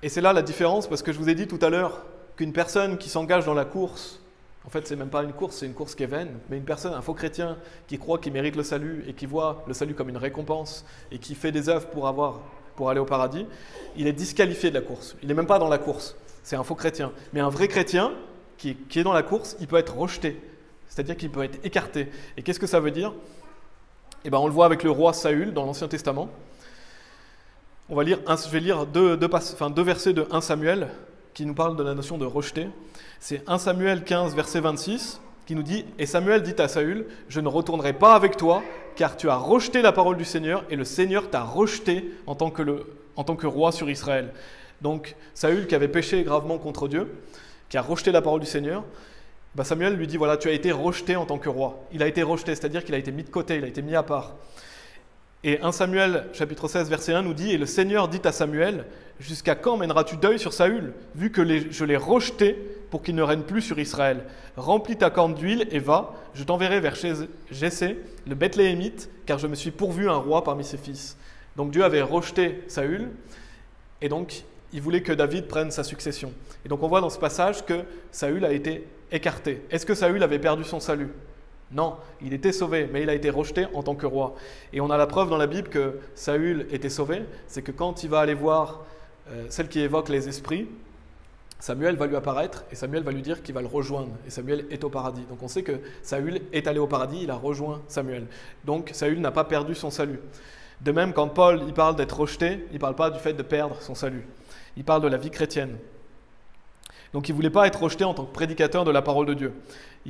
Et c'est là la différence, parce que je vous ai dit tout à l'heure qu'une personne qui s'engage dans la course, en fait, c'est même pas une course, c'est une course qui est vaine, mais une personne, un faux chrétien, qui croit qu'il mérite le salut et qui voit le salut comme une récompense et qui fait des œuvres pour aller au paradis, il est disqualifié de la course. Il n'est même pas dans la course. C'est un faux chrétien. Mais un vrai chrétien qui est dans la course, il peut être rejeté. C'est-à-dire qu'il peut être écarté. Et qu'est-ce que ça veut dire? Eh bien, on le voit avec le roi Saül dans l'Ancien Testament. Je vais lire deux versets de 1 Samuel qui nous parlent de la notion de rejeter. C'est 1 Samuel 15, verset 26, qui nous dit « Et Samuel dit à Saül, je ne retournerai pas avec toi, car tu as rejeté la parole du Seigneur, et le Seigneur t'a rejeté en tant que roi sur Israël. » Donc Saül, qui avait péché gravement contre Dieu, qui a rejeté la parole du Seigneur, Samuel lui dit, voilà, tu as été rejeté en tant que roi. Il a été rejeté, c'est-à-dire qu'il a été mis de côté, il a été mis à part. Et 1 Samuel, chapitre 16, verset 1 nous dit, « Et le Seigneur dit à Samuel, jusqu'à quand mèneras-tu deuil sur Saül, vu que je l'ai rejeté pour qu'il ne règne plus sur Israël? Remplis ta corne d'huile et va, je t'enverrai vers Jessé, le Bethléemite, car je me suis pourvu un roi parmi ses fils. » Donc Dieu avait rejeté Saül, et donc il voulait que David prenne sa succession. Et donc on voit dans ce passage que Saül a été écarté. Est-ce que Saül avait perdu son salut? Non, il était sauvé, mais il a été rejeté en tant que roi. Et on a la preuve dans la Bible que Saül était sauvé, c'est que quand il va aller voir celle qui évoque les esprits, Samuel va lui apparaître et Samuel va lui dire qu'il va le rejoindre. Et Samuel est au paradis. Donc on sait que Saül est allé au paradis, il a rejoint Samuel. Donc Saül n'a pas perdu son salut. De même, quand Paul il parle d'être rejeté, il ne parle pas du fait de perdre son salut. Il parle de la vie chrétienne. Donc il ne voulait pas être rejeté en tant que prédicateur de la parole de Dieu.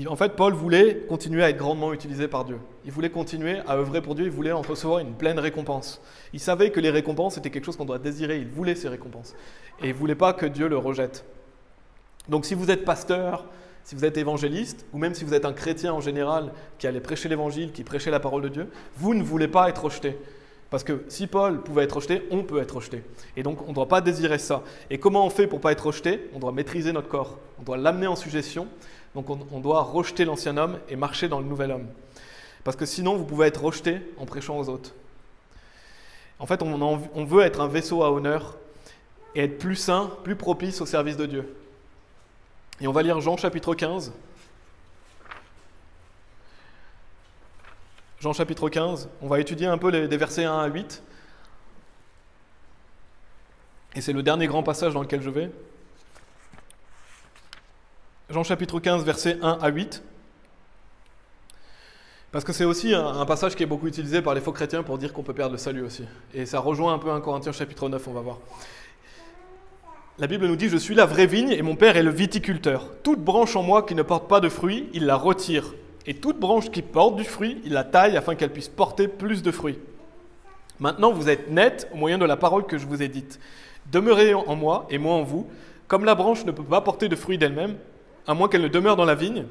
En fait, Paul voulait continuer à être grandement utilisé par Dieu. Il voulait continuer à œuvrer pour Dieu, il voulait en recevoir une pleine récompense. Il savait que les récompenses étaient quelque chose qu'on doit désirer, il voulait ces récompenses. Et il ne voulait pas que Dieu le rejette. Donc si vous êtes pasteur, si vous êtes évangéliste, ou même si vous êtes un chrétien en général qui allait prêcher l'évangile, qui prêchait la parole de Dieu, vous ne voulez pas être rejeté. Parce que si Paul pouvait être rejeté, on peut être rejeté. Et donc on ne doit pas désirer ça. Et comment on fait pour ne pas être rejeté? On doit maîtriser notre corps, on doit l'amener en suggestion. Donc on doit rejeter l'ancien homme et marcher dans le nouvel homme. Parce que sinon vous pouvez être rejeté en prêchant aux autres. En fait on veut être un vaisseau à honneur et être plus saint, plus propice au service de Dieu. Et on va lire Jean chapitre 15. Jean chapitre 15, on va étudier un peu des versets 1 à 8. Et c'est le dernier grand passage dans lequel je vais. Jean chapitre 15, versets 1 à 8. Parce que c'est aussi un passage qui est beaucoup utilisé par les faux chrétiens pour dire qu'on peut perdre le salut aussi. Et ça rejoint un peu 1 Corinthiens chapitre 9, on va voir. La Bible nous dit « Je suis la vraie vigne et mon Père est le viticulteur. Toute branche en moi qui ne porte pas de fruits, il la retire. Et toute branche qui porte du fruit, il la taille afin qu'elle puisse porter plus de fruits. Maintenant, vous êtes nets au moyen de la parole que je vous ai dite. Demeurez en moi et moi en vous. Comme la branche ne peut pas porter de fruits d'elle-même, à moins qu'elle ne demeure dans la vigne,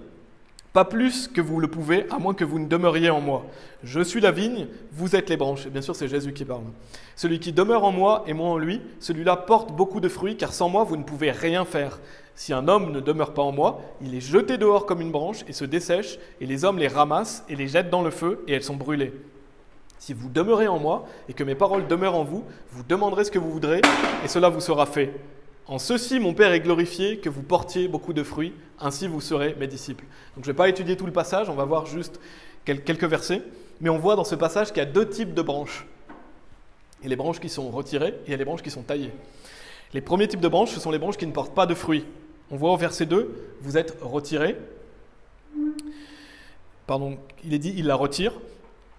pas plus que vous le pouvez, à moins que vous ne demeuriez en moi. Je suis la vigne, vous êtes les branches. » Et bien sûr, c'est Jésus qui parle. « Celui qui demeure en moi et moi en lui, celui-là porte beaucoup de fruits, car sans moi, vous ne pouvez rien faire. Si un homme ne demeure pas en moi, il est jeté dehors comme une branche et se dessèche, et les hommes les ramassent et les jettent dans le feu, et elles sont brûlées. Si vous demeurez en moi et que mes paroles demeurent en vous, vous demanderez ce que vous voudrez, et cela vous sera fait. En ceci, mon Père est glorifié, que vous portiez beaucoup de fruits, ainsi vous serez mes disciples. » Donc je ne vais pas étudier tout le passage, on va voir juste quelques versets, mais on voit dans ce passage qu'il y a deux types de branches. Il y a les branches qui sont retirées et il y a les branches qui sont taillées. Les premiers types de branches, ce sont les branches qui ne portent pas de fruits. On voit au verset 2, vous êtes retirés. Pardon, il est dit, il la retire.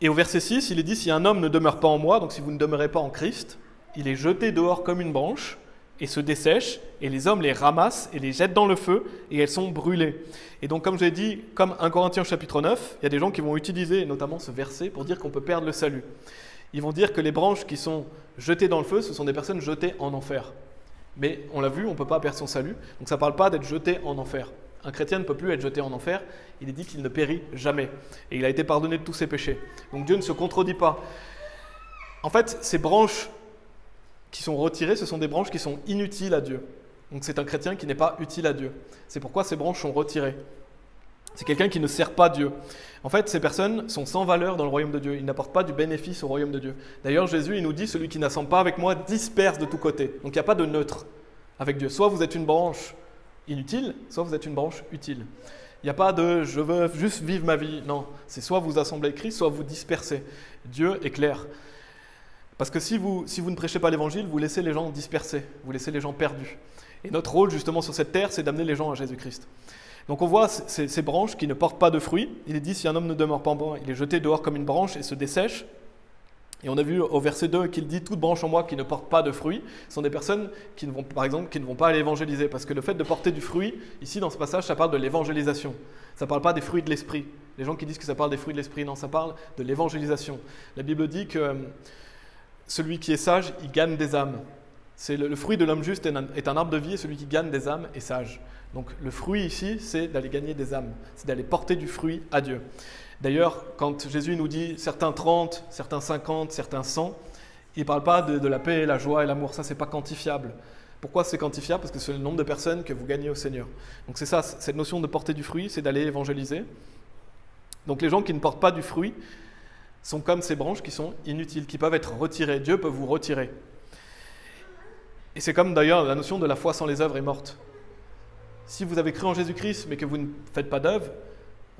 Et au verset 6, il est dit, si un homme ne demeure pas en moi, donc si vous ne demeurez pas en Christ, il est jeté dehors comme une branche et se dessèche, et les hommes les ramassent et les jettent dans le feu, et elles sont brûlées. Et donc, comme j'ai dit, comme 1 Corinthiens chapitre 9, il y a des gens qui vont utiliser notamment ce verset pour dire qu'on peut perdre le salut. Ils vont dire que les branches qui sont jetées dans le feu, ce sont des personnes jetées en enfer. Mais on l'a vu, on ne peut pas perdre son salut, donc ça ne parle pas d'être jeté en enfer. Un chrétien ne peut plus être jeté en enfer, il est dit qu'il ne périt jamais. Et il a été pardonné de tous ses péchés. Donc Dieu ne se contredit pas. En fait, ces branches qui sont retirées, ce sont des branches qui sont inutiles à Dieu. Donc c'est un chrétien qui n'est pas utile à Dieu. C'est pourquoi ces branches sont retirées. C'est quelqu'un qui ne sert pas Dieu. En fait, ces personnes sont sans valeur dans le royaume de Dieu. Ils n'apportent pas du bénéfice au royaume de Dieu. D'ailleurs, Jésus, il nous dit, celui qui n'assemble pas avec moi disperse de tous côtés. Donc il n'y a pas de neutre avec Dieu. Soit vous êtes une branche inutile, soit vous êtes une branche utile. Il n'y a pas de « je veux juste vivre ma vie ». Non, c'est soit vous assemblez avec Christ, soit vous dispersez. Dieu est clair. Parce que si vous ne prêchez pas l'évangile, vous laissez les gens dispersés, vous laissez les gens perdus. Et notre rôle justement sur cette terre, c'est d'amener les gens à Jésus-Christ. Donc on voit ces branches qui ne portent pas de fruits. Il est dit, si un homme ne demeure pas en moi, il est jeté dehors comme une branche et se dessèche. Et on a vu au verset 2 qu'il dit, toute branche en moi qui ne porte pas de fruits, sont des personnes qui ne vont, par exemple, qui ne vont pas aller évangéliser. Parce que le fait de porter du fruit, ici dans ce passage, ça parle de l'évangélisation. Ça ne parle pas des fruits de l'esprit. Les gens qui disent que ça parle des fruits de l'esprit, non, ça parle de l'évangélisation. La Bible dit que celui qui est sage, il gagne des âmes. C'est le fruit de l'homme juste est un arbre de vie, et celui qui gagne des âmes est sage. Donc le fruit ici, c'est d'aller gagner des âmes, c'est d'aller porter du fruit à Dieu. D'ailleurs, quand Jésus nous dit certains 30, certains 50, certains 100, il ne parle pas de la paix, la joie et l'amour, ça c'est pas quantifiable. Pourquoi c'est quantifiable? Parce que c'est le nombre de personnes que vous gagnez au Seigneur. Donc c'est ça, cette notion de porter du fruit, c'est d'aller évangéliser. Donc les gens qui ne portent pas du fruit sont comme ces branches qui sont inutiles, qui peuvent être retirées. Dieu peut vous retirer. Et c'est comme d'ailleurs la notion de la foi sans les œuvres est morte. Si vous avez cru en Jésus-Christ, mais que vous ne faites pas d'œuvres,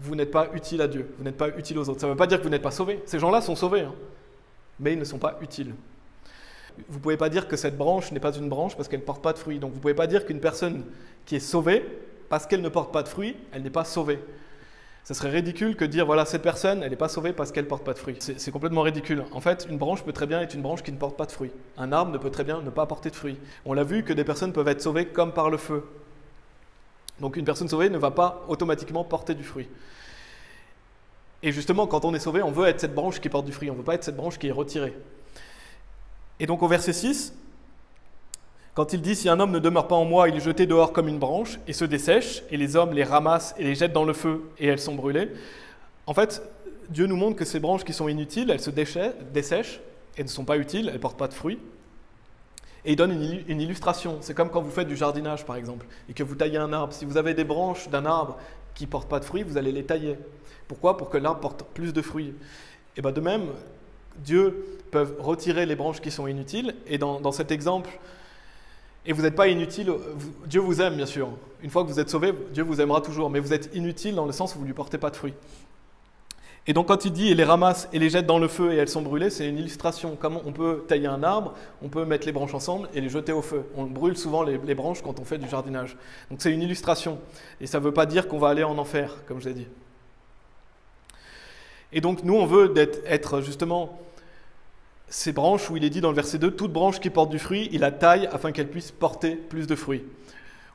vous n'êtes pas utile à Dieu, vous n'êtes pas utile aux autres. Ça ne veut pas dire que vous n'êtes pas sauvés. Ces gens-là sont sauvés, hein, mais ils ne sont pas utiles. Vous ne pouvez pas dire que cette branche n'est pas une branche parce qu'elle ne porte pas de fruits. Donc vous ne pouvez pas dire qu'une personne qui est sauvée, parce qu'elle ne porte pas de fruits, elle n'est pas sauvée. Ce serait ridicule que de dire, voilà, cette personne, elle n'est pas sauvée parce qu'elle ne porte pas de fruits. C'est complètement ridicule. En fait, une branche peut très bien être une branche qui ne porte pas de fruits. Un arbre ne peut très bien ne pas porter de fruits. On l'a vu que des personnes peuvent être sauvées comme par le feu. Donc une personne sauvée ne va pas automatiquement porter du fruit. Et justement, quand on est sauvé, on veut être cette branche qui porte du fruit, on ne veut pas être cette branche qui est retirée. Et donc au verset 6, quand il dit « Si un homme ne demeure pas en moi, il est jeté dehors comme une branche et se dessèche, et les hommes les ramassent et les jettent dans le feu, et elles sont brûlées. » En fait, Dieu nous montre que ces branches qui sont inutiles, elles se dessèchent, elles ne sont pas utiles, elles ne portent pas de fruits. Et il donne une illustration. C'est comme quand vous faites du jardinage, par exemple, et que vous taillez un arbre. Si vous avez des branches d'un arbre qui ne portent pas de fruits, vous allez les tailler. Pourquoi ? Pour que l'arbre porte plus de fruits. Et bien de même, Dieu peut retirer les branches qui sont inutiles. Et dans cet exemple, et vous n'êtes pas inutile, Dieu vous aime bien sûr. Une fois que vous êtes sauvé, Dieu vous aimera toujours. Mais vous êtes inutile dans le sens où vous ne lui portez pas de fruits. Et donc quand il dit « il les ramasse et les jette dans le feu et elles sont brûlées », c'est une illustration. Comment on peut tailler un arbre, on peut mettre les branches ensemble et les jeter au feu. On brûle souvent les branches quand on fait du jardinage. Donc c'est une illustration. Et ça ne veut pas dire qu'on va aller en enfer, comme je l'ai dit. Et donc nous, on veut être justement ces branches où il est dit dans le verset 2 « toute branche qui porte du fruit, il la taille afin qu'elle puisse porter plus de fruits ».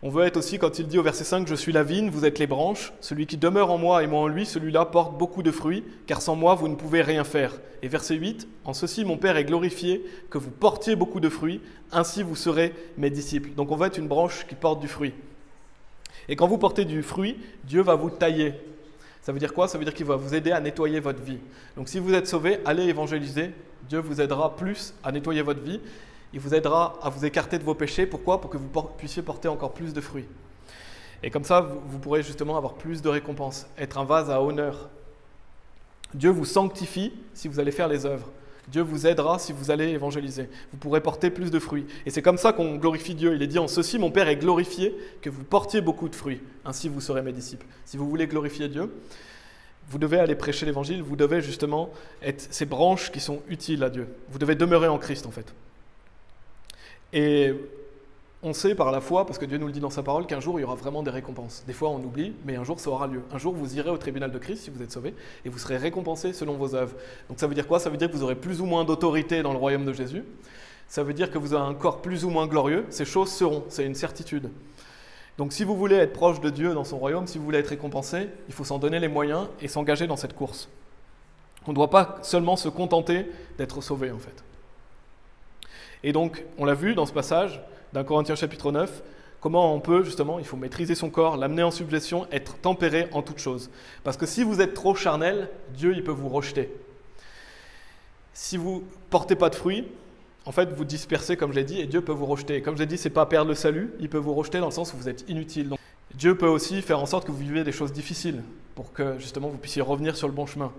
On veut être aussi, quand il dit au verset 5 « Je suis la vigne, vous êtes les branches. Celui qui demeure en moi et moi en lui, celui-là porte beaucoup de fruits, car sans moi, vous ne pouvez rien faire. » Et verset 8 « En ceci, mon Père est glorifié, que vous portiez beaucoup de fruits, ainsi vous serez mes disciples. » Donc on veut être une branche qui porte du fruit. Et quand vous portez du fruit, Dieu va vous tailler. Ça veut dire quoi ? Ça veut dire qu'il va vous aider à nettoyer votre vie. Donc si vous êtes sauvé, allez évangéliser. Dieu vous aidera plus à nettoyer votre vie. Il vous aidera à vous écarter de vos péchés. Pourquoi ? Pour que vous puissiez porter encore plus de fruits. Et comme ça, vous pourrez justement avoir plus de récompenses, être un vase à honneur. Dieu vous sanctifie si vous allez faire les œuvres. Dieu vous aidera si vous allez évangéliser. Vous pourrez porter plus de fruits. Et c'est comme ça qu'on glorifie Dieu. Il est dit en ceci, mon Père est glorifié, que vous portiez beaucoup de fruits. Ainsi vous serez mes disciples. Si vous voulez glorifier Dieu, vous devez aller prêcher l'évangile. Vous devez justement être ces branches qui sont utiles à Dieu. Vous devez demeurer en Christ en fait. Et on sait par la foi, parce que Dieu nous le dit dans sa parole, qu'un jour il y aura vraiment des récompenses. Des fois on oublie, mais un jour ça aura lieu. Un jour vous irez au tribunal de Christ si vous êtes sauvé, et vous serez récompensé selon vos œuvres. Donc ça veut dire quoi ? Ça veut dire que vous aurez plus ou moins d'autorité dans le royaume de Jésus. Ça veut dire que vous aurez un corps plus ou moins glorieux. Ces choses seront, c'est une certitude. Donc si vous voulez être proche de Dieu dans son royaume, si vous voulez être récompensé, il faut s'en donner les moyens et s'engager dans cette course. On ne doit pas seulement se contenter d'être sauvé en fait. Et donc, on l'a vu dans ce passage d'un Corinthiens chapitre 9, comment on peut justement, il faut maîtriser son corps, l'amener en subjection, être tempéré en toutes choses. Parce que si vous êtes trop charnel, Dieu il peut vous rejeter. Si vous ne portez pas de fruits, en fait vous dispersez comme je l'ai dit et Dieu peut vous rejeter. Et comme je l'ai dit, ce n'est pas perdre le salut, il peut vous rejeter dans le sens où vous êtes inutile. Donc, Dieu peut aussi faire en sorte que vous viviez des choses difficiles pour que justement vous puissiez revenir sur le bon chemin.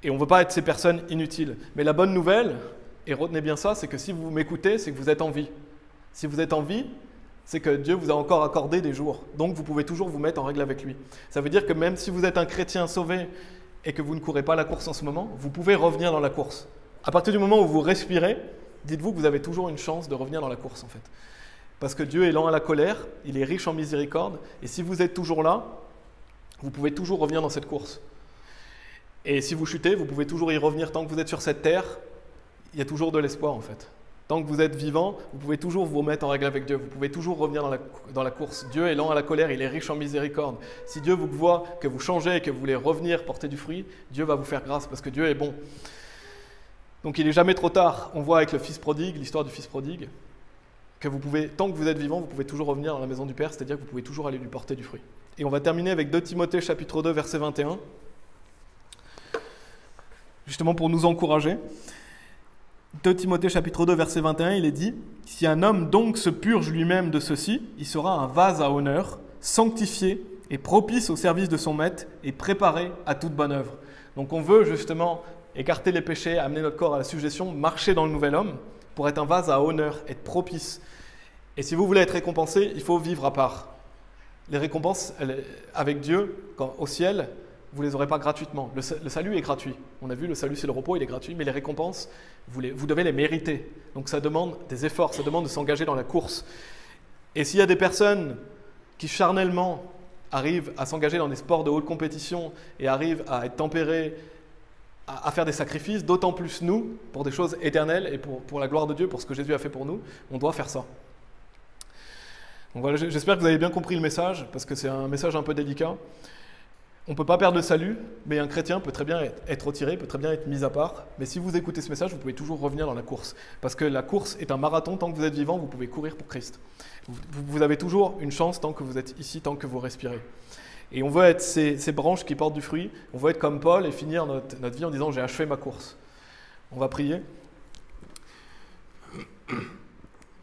Et on ne veut pas être ces personnes inutiles. Mais la bonne nouvelle, et retenez bien ça, c'est que si vous m'écoutez, c'est que vous êtes en vie. Si vous êtes en vie, c'est que Dieu vous a encore accordé des jours. Donc vous pouvez toujours vous mettre en règle avec lui. Ça veut dire que même si vous êtes un chrétien sauvé et que vous ne courez pas la course en ce moment, vous pouvez revenir dans la course. À partir du moment où vous respirez, dites-vous que vous avez toujours une chance de revenir dans la course en fait. Parce que Dieu est lent à la colère, il est riche en miséricorde, et si vous êtes toujours là, vous pouvez toujours revenir dans cette course. Et si vous chutez, vous pouvez toujours y revenir tant que vous êtes sur cette terre. Il y a toujours de l'espoir en fait. Tant que vous êtes vivant, vous pouvez toujours vous mettre en règle avec Dieu. Vous pouvez toujours revenir dans la course. Dieu est lent à la colère, il est riche en miséricorde. Si Dieu vous voit que vous changez et que vous voulez revenir porter du fruit, Dieu va vous faire grâce parce que Dieu est bon. Donc il n'est jamais trop tard. On voit avec le fils prodigue, l'histoire du fils prodigue, que vous pouvez, tant que vous êtes vivant, vous pouvez toujours revenir dans la maison du Père, c'est-à-dire que vous pouvez toujours aller lui porter du fruit. Et on va terminer avec 2 Timothée chapitre 2 verset 21, justement pour nous encourager. 2 Timothée chapitre 2 verset 21, il est dit « Si un homme donc se purge lui-même de ceci, il sera un vase à honneur, sanctifié et propice au service de son maître et préparé à toute bonne œuvre. » Donc on veut justement écarter les péchés, amener notre corps à la suggestion, marcher dans le nouvel homme pour être un vase à honneur, être propice. Et si vous voulez être récompensé, il faut vivre à part. Les récompenses avec Dieu, au ciel, vous ne les aurez pas gratuitement. Le salut est gratuit. On a vu, le salut c'est le repos, il est gratuit, mais les récompenses, vous devez les mériter. Donc ça demande des efforts, ça demande de s'engager dans la course. Et s'il y a des personnes qui charnellement arrivent à s'engager dans des sports de haute compétition et arrivent à être tempérés, à faire des sacrifices, d'autant plus nous, pour des choses éternelles et pour la gloire de Dieu, pour ce que Jésus a fait pour nous, on doit faire ça. Donc voilà, j'espère que vous avez bien compris le message, parce que c'est un message un peu délicat. On ne peut pas perdre le salut, mais un chrétien peut très bien être retiré, peut très bien être mis à part. Mais si vous écoutez ce message, vous pouvez toujours revenir dans la course. Parce que la course est un marathon, tant que vous êtes vivant, vous pouvez courir pour Christ. Vous avez toujours une chance tant que vous êtes ici, tant que vous respirez. Et on veut être ces branches qui portent du fruit, on veut être comme Paul et finir notre vie en disant « j'ai achevé ma course ». On va prier.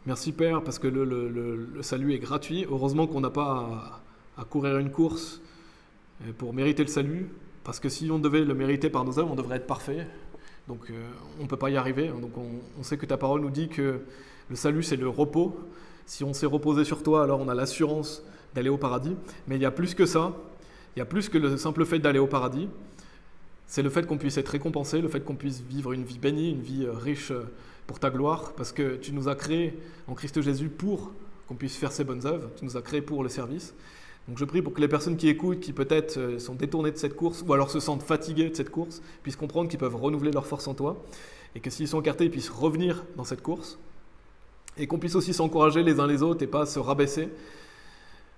Merci Père, parce que le salut est gratuit. Heureusement qu'on n'a pas à courir une course pour mériter le salut, parce que si on devait le mériter par nos œuvres, on devrait être parfait. Donc on ne peut pas y arriver. Donc on sait que ta parole nous dit que le salut, c'est le repos. Si on s'est reposé sur toi, alors on a l'assurance d'aller au paradis. Mais il y a plus que ça. Il y a plus que le simple fait d'aller au paradis. C'est le fait qu'on puisse être récompensé, le fait qu'on puisse vivre une vie bénie, une vie riche pour ta gloire, parce que tu nous as créés en Christ Jésus pour qu'on puisse faire ces bonnes œuvres. Tu nous as créés pour le service. Donc je prie pour que les personnes qui écoutent, qui peut-être sont détournées de cette course, ou alors se sentent fatiguées de cette course, puissent comprendre qu'ils peuvent renouveler leur force en toi, et que s'ils sont écartés, ils puissent revenir dans cette course, et qu'on puisse aussi s'encourager les uns les autres et pas se rabaisser,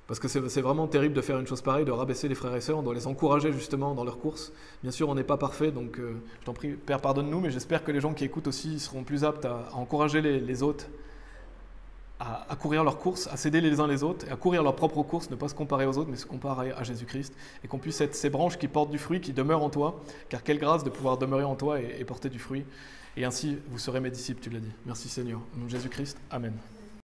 parce que c'est vraiment terrible de faire une chose pareille, de rabaisser les frères et sœurs. On doit les encourager justement dans leur course. Bien sûr, on n'est pas parfait, donc je t'en prie, Père, pardonne-nous, mais j'espère que les gens qui écoutent aussi seront plus aptes à encourager les autres, à courir leur course, à s'aider les uns les autres, et à courir leur propre course, ne pas se comparer aux autres, mais se comparer à Jésus-Christ, et qu'on puisse être ces branches qui portent du fruit, qui demeurent en toi, car quelle grâce de pouvoir demeurer en toi et porter du fruit. Et ainsi, vous serez mes disciples, tu l'as dit. Merci Seigneur. Au nom de Jésus-Christ, Amen.